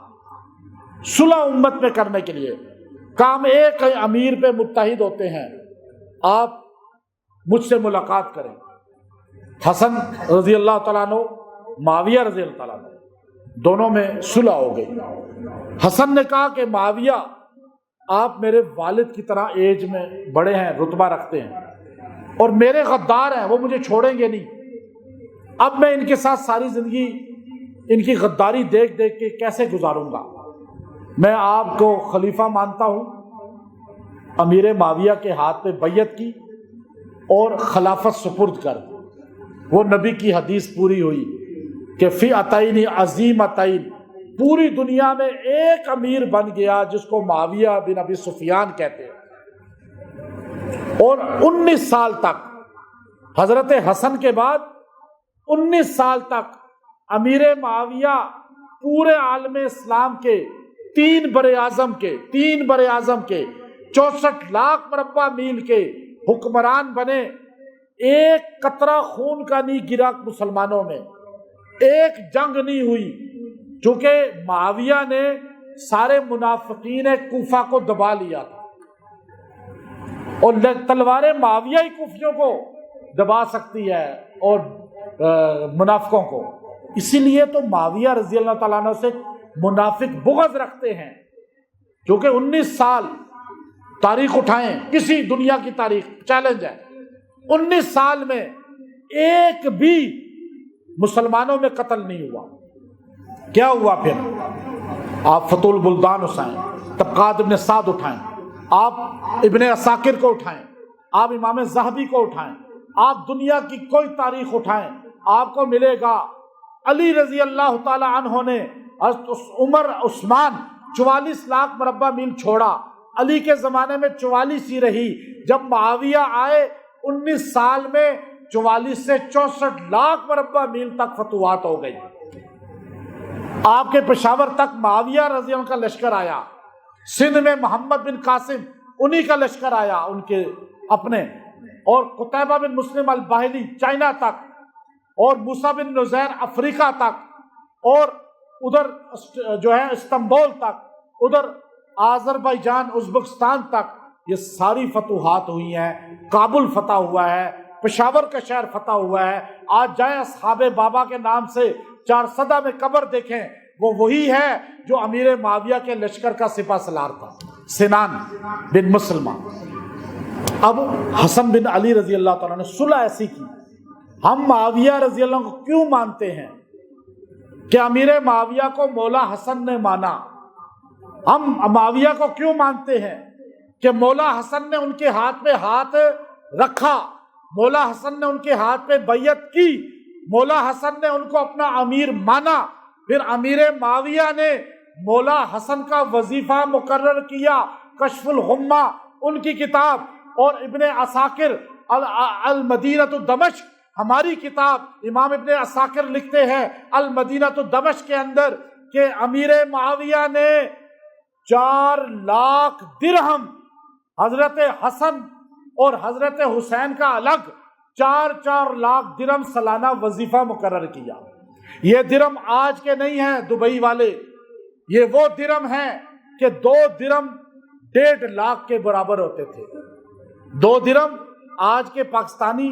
صلح امت میں کرنے کے لیے. کام ایک امیر پہ متحد ہوتے ہیں، آپ مجھ سے ملاقات کریں. حسن رضی اللہ تعالیٰ عنہ، معاویہ رضی اللہ تعالیٰ عنہ، دونوں میں صلح ہو گئی. حسن نے کہا کہ معاویہ آپ میرے والد کی طرح ایج میں بڑے ہیں، رتبہ رکھتے ہیں، اور میرے غدار ہیں، وہ مجھے چھوڑیں گے نہیں. اب میں ان کے ساتھ ساری زندگی ان کی غداری دیکھ دیکھ کے کیسے گزاروں گا؟ میں آپ کو خلیفہ مانتا ہوں. امیر معاویہ کے ہاتھ پہ بیعت کی اور خلافت سپرد کر. وہ نبی کی حدیث پوری ہوئی کہ فئتین عظیمتین، پوری دنیا میں ایک امیر بن گیا جس کو معاویہ بن ابی سفیان کہتے ہیں. اور 19 سال تک، حضرت حسن کے بعد 19 سال تک امیر معاویہ پورے عالم اسلام کے 3 براعظم کے 64 لاکھ مربع میل کے حکمران بنے. ایک قطرہ خون کا نہیں گرا مسلمانوں میں، ایک جنگ نہیں ہوئی، چونکہ معاویہ نے سارے منافقین کوفہ کو دبا لیا تھا، اور تلوار معاویہ ہی کوفیوں کو دبا سکتی ہے اور منافقوں کو. اسی لیے تو معاویہ رضی اللہ تعالیٰ عنہ سے منافق بغض رکھتے ہیں، کیونکہ 19 سال تاریخ اٹھائیں، کسی دنیا کی تاریخ چیلنج ہے، 19 سال میں ایک بھی مسلمانوں میں قتل نہیں ہوا. کیا ہوا پھر؟ آپ فتح البلدان اٹھائیں، طبقات ابن سعد اٹھائیں، آپ ابن عساکر کو اٹھائیں، آپ امام ذہبی کو اٹھائیں، آپ دنیا کی کوئی تاریخ اٹھائیں، آپ کو ملے گا علی رضی اللہ تعالی عنہ نے عمر عثمان 44 لاکھ مربع میل چھوڑا. علی کے زمانے میں 44 ہی رہی. جب معاویہ آئے 19 سال میں 44 سے 64 لاکھ مربع میل تک فتوحات ہو گئی. آپ کے پشاور تک معاویہ رضی اللہ عنہ کا لشکر آیا، سندھ میں محمد بن قاسم انہی کا لشکر آیا ان کے اپنے، اور قتیبہ بن مسلم الباہلی چائنا تک، اور موسیٰ بن نزیر افریقہ تک، اور ادھر جو ہے استنبول تک، ادھر آذربائیجان ازبکستان تک، یہ ساری فتوحات ہوئی ہیں۔ کابل فتح ہوا ہے، پشاور کا شہر فتح ہوا ہے۔ آج جائیں اصحاب بابا کے نام سے چارسدہ میں قبر دیکھیں، وہ وہی ہے جو امیر معاویہ کے لشکر کا سپہ سالار تھا، سنان بن مسلمہ۔ اب حسن بن علی رضی اللہ تعالیٰ نے صلح ایسی کی۔ ہم معاویہ رضی اللہ عنہ کو کیوں مانتے ہیں کہ امیر معاویہ کو مولا حسن نے مانا؟ ہم معاویہ کو کیوں مانتے ہیں کہ مولا حسن نے ان کے ہاتھ پہ ہاتھ رکھا، مولا حسن نے ان کے ہاتھ پہ بیعت کی، مولا حسن نے ان کو اپنا امیر مانا، پھر امیر معاویہ نے مولا حسن کا وظیفہ مقرر کیا۔ کشف الغمہ ان کی کتاب، اور ابن عساکر المدینۃ دمشق ہماری کتاب، امام ابن عساکر لکھتے ہیں المدینۃ دمشق کے اندر کہ امیر معاویہ نے 4 لاکھ درہم حضرت حسن اور حضرت حسین کا الگ 4 لاکھ درہم سالانہ وظیفہ مقرر کیا۔ یہ درہم آج کے نہیں ہیں دبئی والے، یہ وہ درہم ہیں کہ 2 درہم 1.5 لاکھ کے برابر ہوتے تھے۔ 2 درہم آج کے پاکستانی،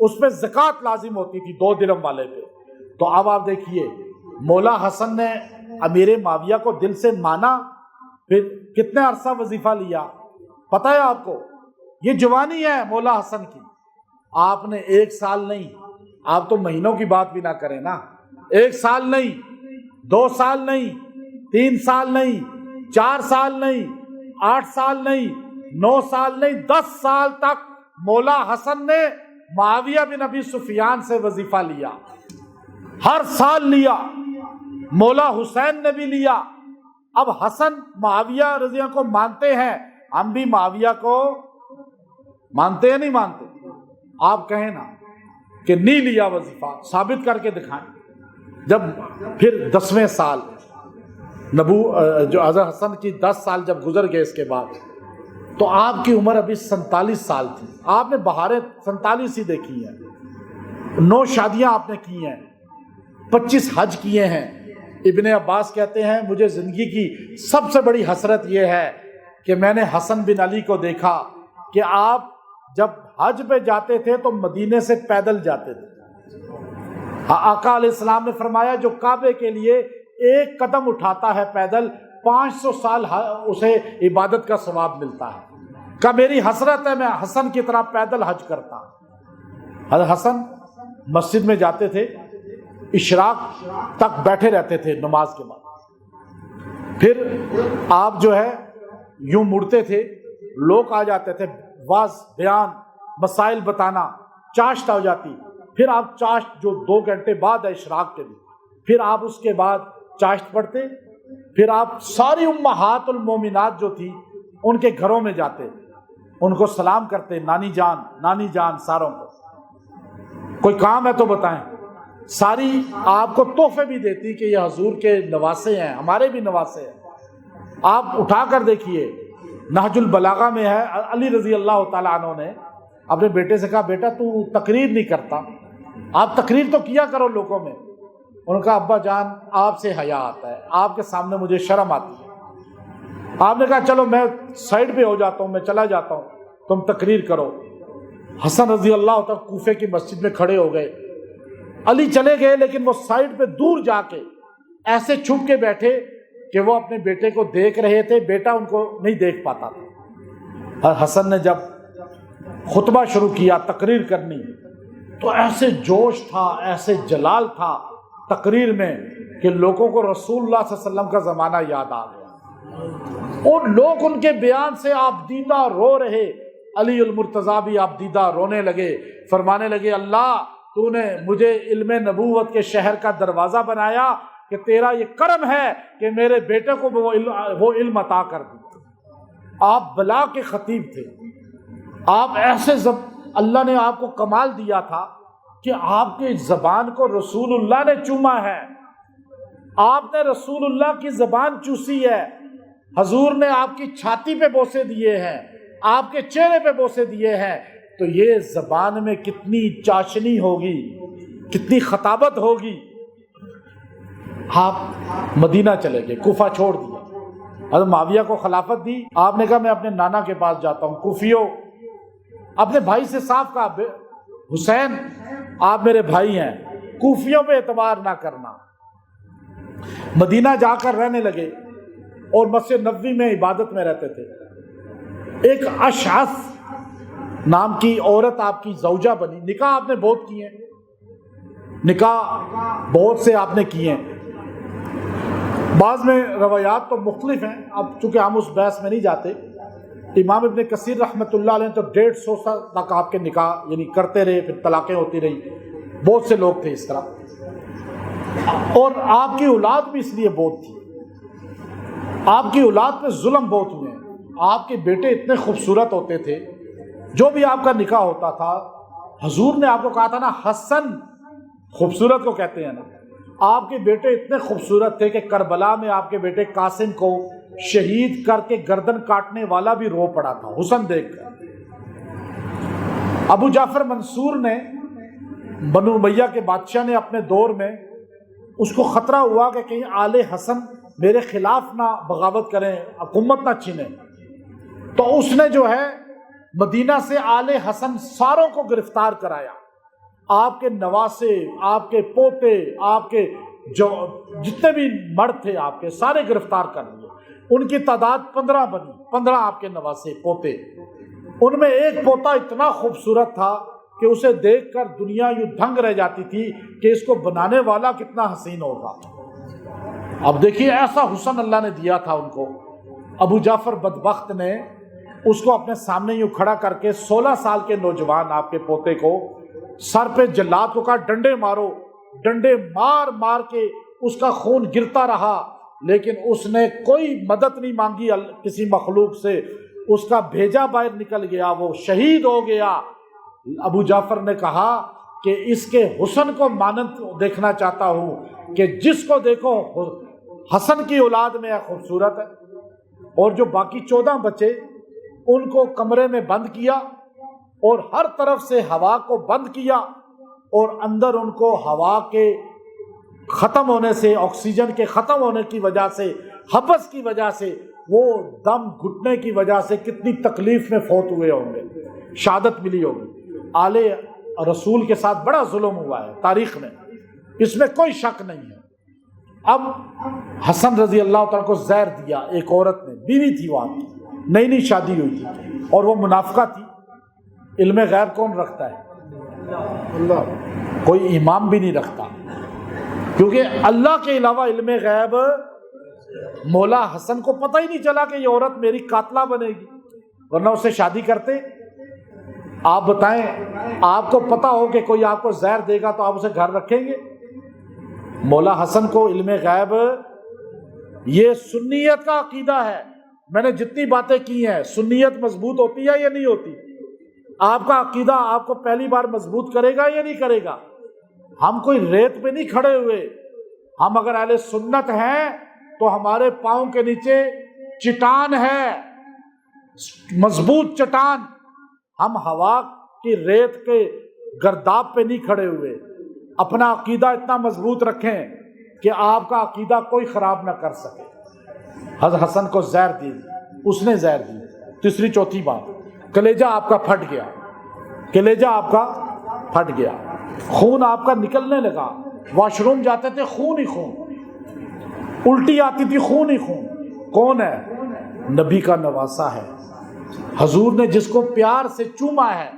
اس پہ زکوٰۃ لازم ہوتی تھی 2 درہم والے پہ۔ تو اب آپ دیکھیے مولا حسن نے امیر معاویہ کو دل سے مانا، پھر کتنے عرصہ وظیفہ لیا پتہ ہے آپ کو؟ یہ جوانی ہے مولا حسن کی۔ آپ نے 1 سال نہیں، آپ تو مہینوں کی بات بھی نہ کریں نا، 1 سال نہیں، 2 سال نہیں، 3 سال نہیں، 4 سال نہیں، 8 سال نہیں، 9 سال نہیں، 10 سال تک مولا حسن نے معاویہ بن ابی سفیان سے وظیفہ لیا، ہر سال لیا۔ مولا حسین نے بھی لیا۔ اب حسن معاویہ رضی اللہ کو مانتے ہیں، ہم بھی معاویہ کو مانتے ہیں نہیں مانتے؟ آپ کہیں نا کہ نہیں لیا وظیفہ، ثابت کر کے دکھائیں۔ جب پھر 10ویں سال جو حضرت حسن کی 10 سال جب گزر گئے اس کے بعد، تو آپ کی عمر ابھی 47 سال تھی۔ آپ نے بہاریں 47 ہی دیکھی ہیں، 9 شادیاں آپ نے کی ہیں، 25 حج کیے ہیں۔ ابن عباس کہتے ہیں مجھے زندگی کی سب سے بڑی حسرت یہ ہے کہ میں نے حسن بن علی کو دیکھا کہ آپ جب حج پہ جاتے تھے تو مدینے سے پیدل جاتے تھے۔ آقا علیہ السلام نے فرمایا جو کعبے کے لیے 1 قدم اٹھاتا ہے پیدل، 500 سال اسے عبادت کا ثواب ملتا ہے۔ کہ میری حسرت ہے میں حسن کی طرح پیدل حج کرتا۔ حضرت حسن مسجد میں جاتے تھے، اشراق تک بیٹھے رہتے تھے نماز کے بعد، پھر آپ جو ہے یوں مڑتے تھے، لوگ آ جاتے تھے، واز بیان مسائل بتانا، چاشت ہو جاتی، پھر آپ چاشت جو 2 گھنٹے بعد ہے اشراق کے بھی، پھر آپ اس کے بعد چاشت پڑھتے، پھر آپ ساری امہات المومنات جو تھی ان کے گھروں میں جاتے، ان کو سلام کرتے، نانی جان نانی جان ساروں کو، کوئی کام ہے تو بتائیں، ساری آپ کو تحفے بھی دیتی کہ یہ حضور کے نواسے ہیں، ہمارے بھی نواسے ہیں۔ آپ اٹھا کر دیکھیے نہج البلاغہ میں ہے، علی رضی اللہ تعالیٰ عنہ نے اپنے بیٹے سے کہا بیٹا تو تقریر نہیں کرتا، آپ تقریر تو کیا کرو لوگوں میں۔ ان کا ابا جان آپ سے حیا آتا ہے، آپ کے سامنے مجھے شرم آتی ہے۔ آپ نے کہا چلو میں سائڈ پہ ہو جاتا ہوں، میں چلا جاتا ہوں، تم تقریر کرو۔ حسن رضی اللہ تعالیٰ کوفے کی مسجد میں کھڑے ہو گئے، علی چلے گئے لیکن وہ سائڈ پہ دور جا کے ایسے چھپ کے بیٹھے کہ وہ اپنے بیٹے کو دیکھ رہے تھے، بیٹا ان کو نہیں دیکھ پاتا تھا۔ حسن نے جب خطبہ شروع کیا تقریر کرنی تو ایسے جوش تھا، ایسے جلال تھا تقریر میں کہ لوگوں کو رسول اللہ صلی اللہ علیہ وسلم کا زمانہ یاد آ گیا، اور لوگ ان کے بیان سے آپ دیدہ رو رہے۔ علی المرتضیٰ بھی آپ دیدہ رونے لگے، فرمانے لگے اللہ تو نے مجھے علم نبوت کے شہر کا دروازہ بنایا کہ تیرا یہ کرم ہے کہ میرے بیٹے کو وہ علم عطا کر دیا۔ آپ بلا کے خطیب تھے، آپ ایسے اللہ نے آپ کو کمال دیا تھا کہ آپ کی زبان کو رسول اللہ نے چوما ہے، آپ نے رسول اللہ کی زبان چوسی ہے، حضور نے آپ کی چھاتی پہ بوسے دیے ہیں، آپ کے چہرے پہ بوسے دیے ہیں، تو یہ زبان میں کتنی چاشنی ہوگی، کتنی خطابت ہوگی۔ آپ مدینہ چلے گئے، کوفہ چھوڑ دیا، حضرت معاویہ کو خلافت دی، آپ نے کہا میں اپنے نانا کے پاس جاتا ہوں۔ کوفیوں اپنے بھائی سے صاف کہا، حسین آپ میرے بھائی ہیں، کوفیوں پہ اعتبار نہ کرنا۔ مدینہ جا کر رہنے لگے اور مسجد نبوی میں عبادت میں رہتے تھے۔ ایک اشعث نام کی عورت آپ کی زوجہ بنی، نکاح آپ نے بہت کیے ہیں، نکاح بہت سے آپ نے کیے ہیں، بعض میں روایات تو مختلف ہیں، اب چونکہ ہم اس بحث میں نہیں جاتے۔ امام ابن کثیر رحمۃ اللہ علیہ تو 150 سال تک آپ کے نکاح یعنی کرتے رہے، پھر طلاقیں ہوتی رہی، بہت سے لوگ تھے اس طرح، اور آپ کی اولاد بھی اس لیے بہت تھی، آپ کی اولاد پہ ظلم بہت ہوئے ہیں۔ آپ کے بیٹے اتنے خوبصورت ہوتے تھے، جو بھی آپ کا نکاح ہوتا تھا، حضور نے آپ کو کہا تھا نا حسن، خوبصورت کو کہتے ہیں نا، آپ کے بیٹے اتنے خوبصورت تھے کہ کربلا میں آپ کے بیٹے قاسم کو شہید کر کے گردن کاٹنے والا بھی رو پڑا تھا حسن دیکھ کر۔ ابو جعفر منصور نے، بنو امیہ کے بادشاہ نے اپنے دور میں، اس کو خطرہ ہوا کہ کہیں آل حسن میرے خلاف نہ بغاوت کریں، حکومت نہ چھینیں، تو اس نے جو ہے مدینہ سے آل حسن ساروں کو گرفتار کرایا، آپ کے نواسے، آپ کے پوتے، آپ کے جو جتنے بھی مرد تھے آپ کے سارے گرفتار کر لیے۔ ان کی تعداد 15 بنی، 15 آپ کے نواسے پوتے، ان میں ایک پوتا اتنا خوبصورت تھا کہ اسے دیکھ کر دنیا یوں دھنگ رہ جاتی تھی کہ اس کو بنانے والا کتنا حسین ہوگا۔ اب دیکھیے ایسا حسن اللہ نے دیا تھا ان کو۔ ابو جعفر بدبخت نے اس کو اپنے سامنے یوں کھڑا کر کے 16 سال کے نوجوان آپ کے پوتے کو سر پہ جلاد کو کہا ڈنڈے مارو، ڈنڈے مار مار کے اس کا خون گرتا رہا، لیکن اس نے کوئی مدد نہیں مانگی کسی مخلوق سے، اس کا بھیجا باہر نکل گیا، وہ شہید ہو گیا۔ ابو جعفر نے کہا کہ اس کے حسن کو مانند دیکھنا چاہتا ہوں کہ جس کو دیکھو حسن کی اولاد میں خوبصورت ہے۔ اور جو باقی 14 بچے ان کو کمرے میں بند کیا اور ہر طرف سے ہوا کو بند کیا، اور اندر ان کو ہوا کے ختم ہونے سے، آکسیجن کے ختم ہونے کی وجہ سے، حبس کی وجہ سے، وہ دم گھٹنے کی وجہ سے کتنی تکلیف میں فوت ہوئے ہوں گے، شہادت ملی ہوگی۔ آل رسول کے ساتھ بڑا ظلم ہوا ہے تاریخ میں، اس میں کوئی شک نہیں ہے۔ اب حسن رضی اللہ تعالیٰ کو زہر دیا ایک عورت نے، بیوی تھی وہ آپ کی، نئی نئی شادی ہوئی تھی، اور وہ منافقہ تھی۔ علم غیب کون رکھتا ہے؟ اللہ۔ کوئی امام بھی نہیں رکھتا، کیونکہ اللہ کے علاوہ علم غیب مولا حسن کو پتہ ہی نہیں چلا کہ یہ عورت میری قاتلہ بنے گی، ورنہ اسے شادی کرتے۔ آپ بتائیں، آپ کو پتہ ہو کہ کوئی آپ کو زہر دے گا تو آپ اسے گھر رکھیں گے؟ مولا حسن کو علم غیب، یہ سنیت کا عقیدہ ہے۔ میں نے جتنی باتیں کی ہیں، سنیت مضبوط ہوتی ہے یا نہیں ہوتی؟ آپ کا عقیدہ آپ کو پہلی بار مضبوط کرے گا یا نہیں کرے گا؟ ہم کوئی ریت پہ نہیں کھڑے ہوئے، ہم اگر اہل سنت ہیں تو ہمارے پاؤں کے نیچے چٹان ہے، مضبوط چٹان۔ ہم ہوا کی ریت کے گرداب پہ نہیں کھڑے ہوئے، اپنا عقیدہ اتنا مضبوط رکھیں کہ آپ کا عقیدہ کوئی خراب نہ کر سکے۔ حضرت حسن کو زہر دی، اس نے زہر دی۔ تیسری چوتھی بات، کلیجہ آپ کا پھٹ گیا، کلیجہ آپ کا پھٹ گیا، خون آپ کا نکلنے لگا، واش روم جاتے تھے خون ہی خون، الٹی آتی تھی خون ہی خون۔ کون ہے؟ نبی کا نواسا ہے، حضور نے جس کو پیار سے چوما ہے،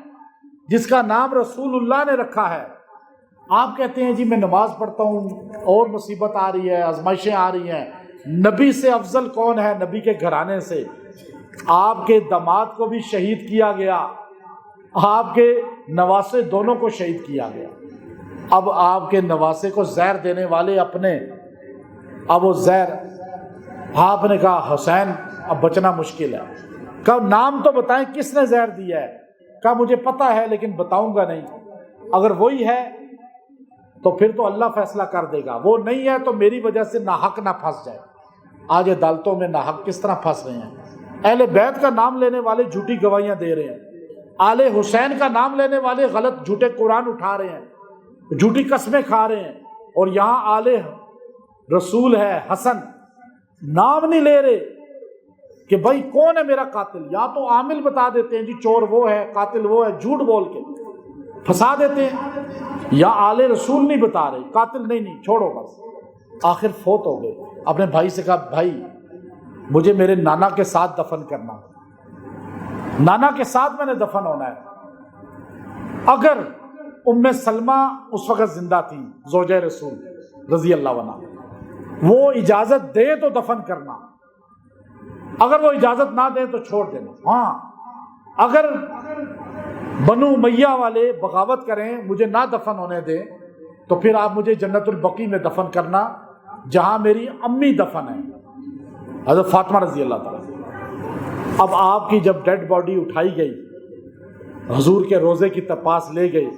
جس کا نام رسول اللہ نے رکھا ہے۔ آپ کہتے ہیں جی میں نماز پڑھتا ہوں اور مصیبت آ رہی ہے، آزمائشیں آ رہی ہیں۔ نبی سے افضل کون ہے؟ نبی کے گھرانے سے۔ آپ کے داماد کو بھی شہید کیا گیا، آپ کے نواسے دونوں کو شہید کیا گیا۔ اب آپ کے نواسے کو زہر دینے والے اپنے، اب وہ زہر، آپ نے کہا حسین اب بچنا مشکل ہے۔ کہا نام تو بتائیں کس نے زہر دیا ہے؟ کہا مجھے پتہ ہے لیکن بتاؤں گا نہیں، اگر وہی ہے تو پھر تو اللہ فیصلہ کر دے گا، وہ نہیں ہے تو میری وجہ سے ناحق نہ پھنس جائے۔ آج عدالتوں میں ناحق کس طرح پھنس رہے ہیں، اہل بیت کا نام لینے والے جھوٹی گواہیاں دے رہے ہیں، آل حسین کا نام لینے والے غلط جھوٹے قرآن اٹھا رہے ہیں، جھوٹی قسمیں کھا رہے ہیں، اور یہاں آل رسول ہے حسن، نام نہیں لے رہے کہ بھائی کون ہے میرا قاتل، یا تو عامل بتا دیتے ہیں جی چور وہ ہے، قاتل وہ ہے، جھوٹ بول کے پھنسا دیتے ہیں، یا آل رسول نہیں بتا رہے، قاتل نہیں چھوڑو بس۔ آخر فوت ہو گئے، اپنے بھائی سے کہا بھائی مجھے میرے نانا کے ساتھ دفن کرنا، نانا کے ساتھ میں نے دفن ہونا ہے۔ اگر ام سلمہ اس وقت زندہ تھی زوجہ رسول رضی اللہ عنہ، وہ اجازت دے تو دفن کرنا، اگر وہ اجازت نہ دیں تو چھوڑ دینا۔ ہاں اگر بنو امیہ والے بغاوت کریں، مجھے نہ دفن ہونے دیں، تو پھر آپ مجھے جنت البقیع میں دفن کرنا جہاں میری امی دفن ہے، حضرت فاطمہ رضی اللہ تعالیٰ۔ اب آپ کی جب ڈیڈ باڈی اٹھائی گئی، حضور کے روزے کی پاس لے گئی،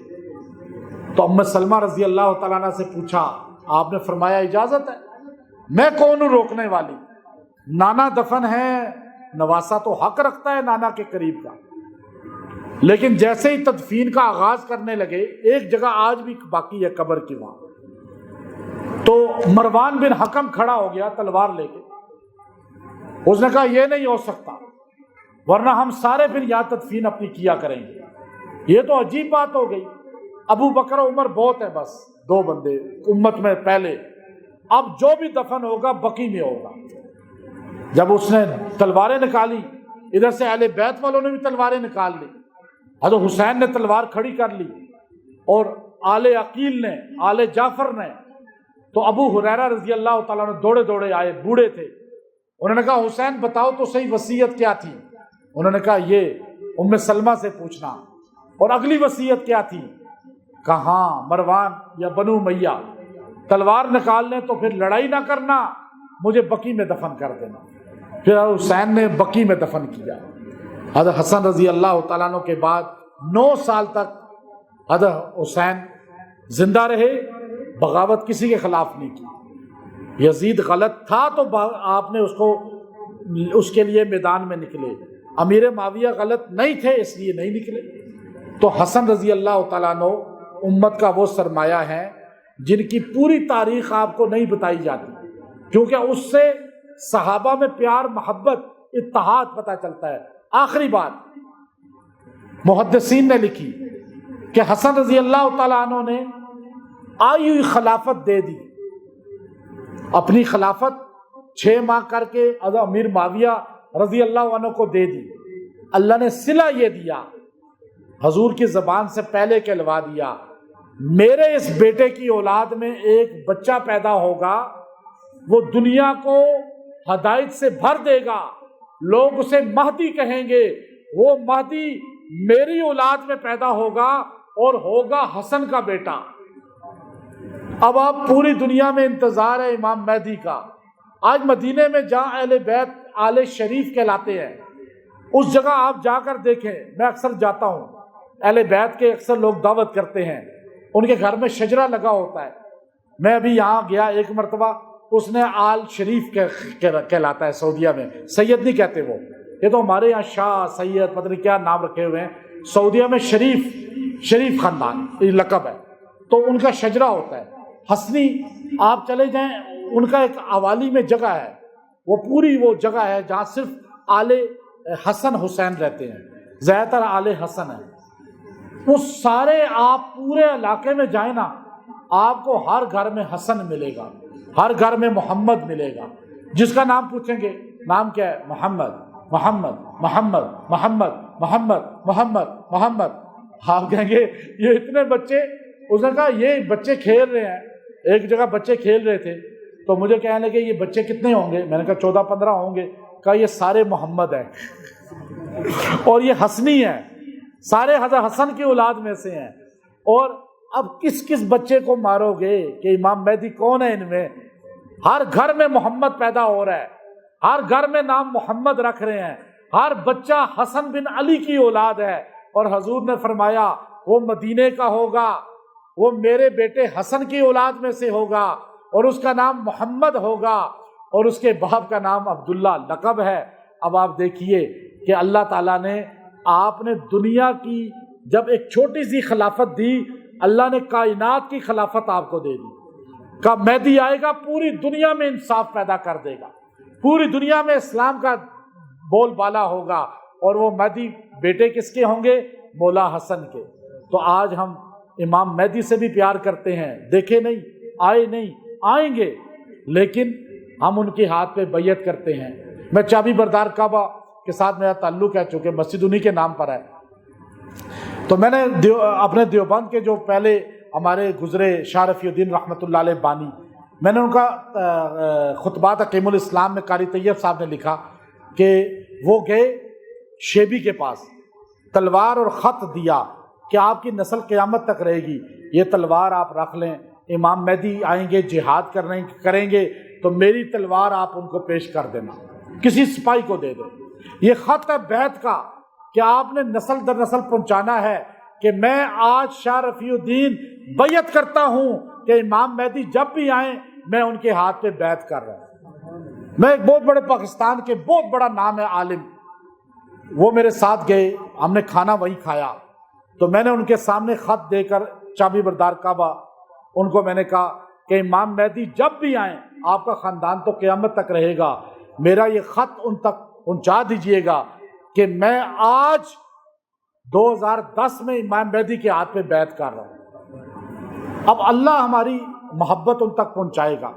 تو ام سلمہ رضی اللہ تعالیٰ عنہ سے پوچھا، آپ نے فرمایا اجازت ہے، میں کون ہوں روکنے والی، نانا دفن ہے، نواسا تو حق رکھتا ہے نانا کے قریب کا۔ لیکن جیسے ہی تدفین کا آغاز کرنے لگے، ایک جگہ آج بھی باقی ہے قبر کی وہاں، تو مروان بن حکم کھڑا ہو گیا تلوار لے کے، اس نے کہا یہ نہیں ہو سکتا، ورنہ ہم سارے پھر یہاں تدفین اپنی کیا کریں گے۔ یہ تو عجیب بات ہو گئی، ابو بکر عمر بہت ہے، بس دو بندے امت میں پہلے، اب جو بھی دفن ہوگا بقیع میں ہوگا۔ جب اس نے تلواریں نکالی، ادھر سے اہل بیت والوں نے بھی تلواریں نکال لی، حضرت حسین نے تلوار کھڑی کر لی، اور آل عقیل نے، آل جعفر نے، تو ابو ہریرہ رضی اللہ تعالیٰ نے دوڑے دوڑے آئے، بوڑھے تھے، انہوں نے کہا حسین بتاؤ تو صحیح وصیت کیا تھی؟ انہوں نے کہا یہ ام سلمہ سے پوچھنا، اور اگلی وصیت کیا تھی؟ کہاں مروان یا بنو امیہ تلوار نکال لیں تو پھر لڑائی نہ کرنا، مجھے بقیع میں دفن کر دینا۔ پھر حسین نے بقیع میں دفن کیا۔ حضرت حسن رضی اللہ تعالیٰ عنہ کے بعد 9 سال تک حضرت حسین زندہ رہے، بغاوت کسی کے خلاف نہیں کی۔ یزید غلط تھا تو آپ نے اس کے لیے میدان میں نکلے، امیر معاویہ غلط نہیں تھے اس لیے نہیں نکلے۔ تو حسن رضی اللہ تعالیٰ عنہ امت کا وہ سرمایہ ہے جن کی پوری تاریخ آپ کو نہیں بتائی جاتی، کیونکہ اس سے صحابہ میں پیار، محبت، اتحاد پتہ چلتا ہے۔ آخری بات محدثین نے لکھی کہ حسن رضی اللہ تعالیٰ عنہ نے آئی ہوئی خلافت دے دی، اپنی خلافت 6 ماہ کر کے امیر معاویہ رضی اللہ عنہ کو دے دی۔ اللہ نے صلہ یہ دیا، حضور کی زبان سے پہلے کہلوا دیا، میرے اس بیٹے کی اولاد میں ایک بچہ پیدا ہوگا، وہ دنیا کو ہدایت سے بھر دے گا، لوگ اسے مہدی کہیں گے، وہ مہدی میری اولاد میں پیدا ہوگا اور ہوگا حسن کا بیٹا۔ اب آپ پوری دنیا میں انتظار ہے امام مہدی کا۔ آج مدینے میں جہاں اہل بیت آل شریف کہلاتے ہیں، اس جگہ آپ جا کر دیکھیں، میں اکثر جاتا ہوں، اہل بیت کے اکثر لوگ دعوت کرتے ہیں، ان کے گھر میں شجرہ لگا ہوتا ہے۔ میں ابھی یہاں گیا ایک مرتبہ، اس نے آل شریف کہلاتا ہے سعودیہ میں، سید نہیں کہتے وہ، یہ تو ہمارے یہاں شاہ سید پتہ نہیں کیا نام رکھے ہوئے ہیں، سعودیہ میں شریف خاندان یہ لقب ہے، تو ان کا شجرہ ہوتا ہے حسنی۔ آپ چلے جائیں، ان کا ایک عوالی میں جگہ ہے، وہ پوری وہ جگہ ہے جہاں صرف آل حسن حسین رہتے ہیں، زیادہ تر آل حسن ہیں۔ وہ سارے آپ پورے علاقے میں جائیں نا، آپ کو ہر گھر میں حسن ملے گا، ہر گھر میں محمد ملے گا، جس کا نام پوچھیں گے نام کیا ہے، محمد محمد محمد محمد محمد محمد محمد۔ آپ کہیں گے یہ اتنے بچے، اس نے کہا یہ بچے کھیل رہے ہیں، ایک جگہ بچے کھیل رہے تھے تو مجھے کہنے لگے یہ بچے کتنے ہوں گے، میں نے کہا 14-15 ہوں گے، کہا یہ سارے محمد ہیں اور یہ حسنی ہیں، سارے حضرت حسن کی اولاد میں سے ہیں۔ اور اب کس کس بچے کو مارو گے کہ امام مہدی کون ہے ان میں؟ ہر گھر میں محمد پیدا ہو رہا ہے، ہر گھر میں نام محمد رکھ رہے ہیں، ہر بچہ حسن بن علی کی اولاد ہے، اور حضور نے فرمایا وہ مدینے کا ہوگا، وہ میرے بیٹے حسن کی اولاد میں سے ہوگا، اور اس کا نام محمد ہوگا، اور اس کے باپ کا نام عبداللہ لقب ہے۔ اب آپ دیکھیے کہ اللہ تعالیٰ نے آپ نے دنیا کی جب ایک چھوٹی سی خلافت دی، اللہ نے کائنات کی خلافت آپ کو دے دی۔ کہ مہدی آئے گا، پوری دنیا میں انصاف پیدا کر دے گا، پوری دنیا میں اسلام کا بول بالا ہوگا، اور وہ مہدی بیٹے کس کے ہوں گے؟ مولا حسن کے۔ تو آج ہم امام مہدی سے بھی پیار کرتے ہیں، دیکھے نہیں، آئے نہیں، آئیں گے، لیکن ہم ان کے ہاتھ پہ بیعت کرتے ہیں۔ میں چابی بردار کعبہ کے ساتھ میرا تعلق ہے، چونکہ مسجد انہی کے نام پر ہے، تو میں نے اپنے دیوبند کے جو پہلے ہمارے گزرے شاہ رفیع الدین رحمۃ اللہ علیہ بانی، میں نے ان کا خطبات حکیم الاسلام میں قاری طیب صاحب نے لکھا کہ وہ گئے شیبی کے پاس، تلوار اور خط دیا کہ آپ کی نسل قیامت تک رہے گی، یہ تلوار آپ رکھ لیں، امام مہدی آئیں گے جہاد کریں گے تو میری تلوار آپ ان کو پیش کر دینا، کسی سپاہی کو دے دیں۔ یہ خط ہے بیعت کا کہ آپ نے نسل در نسل پہنچانا ہے کہ میں آج شاہ رفیع الدین بیعت کرتا ہوں کہ امام مہدی جب بھی آئیں میں ان کے ہاتھ پہ بیعت کر رہا ہوں۔ میں ایک بہت بڑے پاکستان کے بہت بڑا نام ہے عالم، وہ میرے ساتھ گئے، ہم نے کھانا وہیں کھایا، تو میں نے ان کے سامنے خط دے کر چابی بردار کعبہ ان کو میں نے کہا کہ امام مہدی جب بھی آئیں آپ کا خاندان تو قیامت تک رہے گا، میرا یہ خط ان تک پہنچا دیجئے گا کہ میں آج 2010 میں امام مہدی کے ہاتھ پہ بیعت کر رہا ہوں۔ اب اللہ ہماری محبت ان تک پہنچائے گا،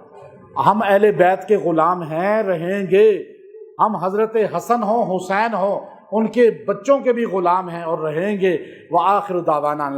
ہم اہل بیت کے غلام ہیں، رہیں گے، ہم حضرت حسن ہوں، حسین ہوں، ان کے بچوں کے بھی غلام ہیں اور رہیں گے۔ وآخر دعوانا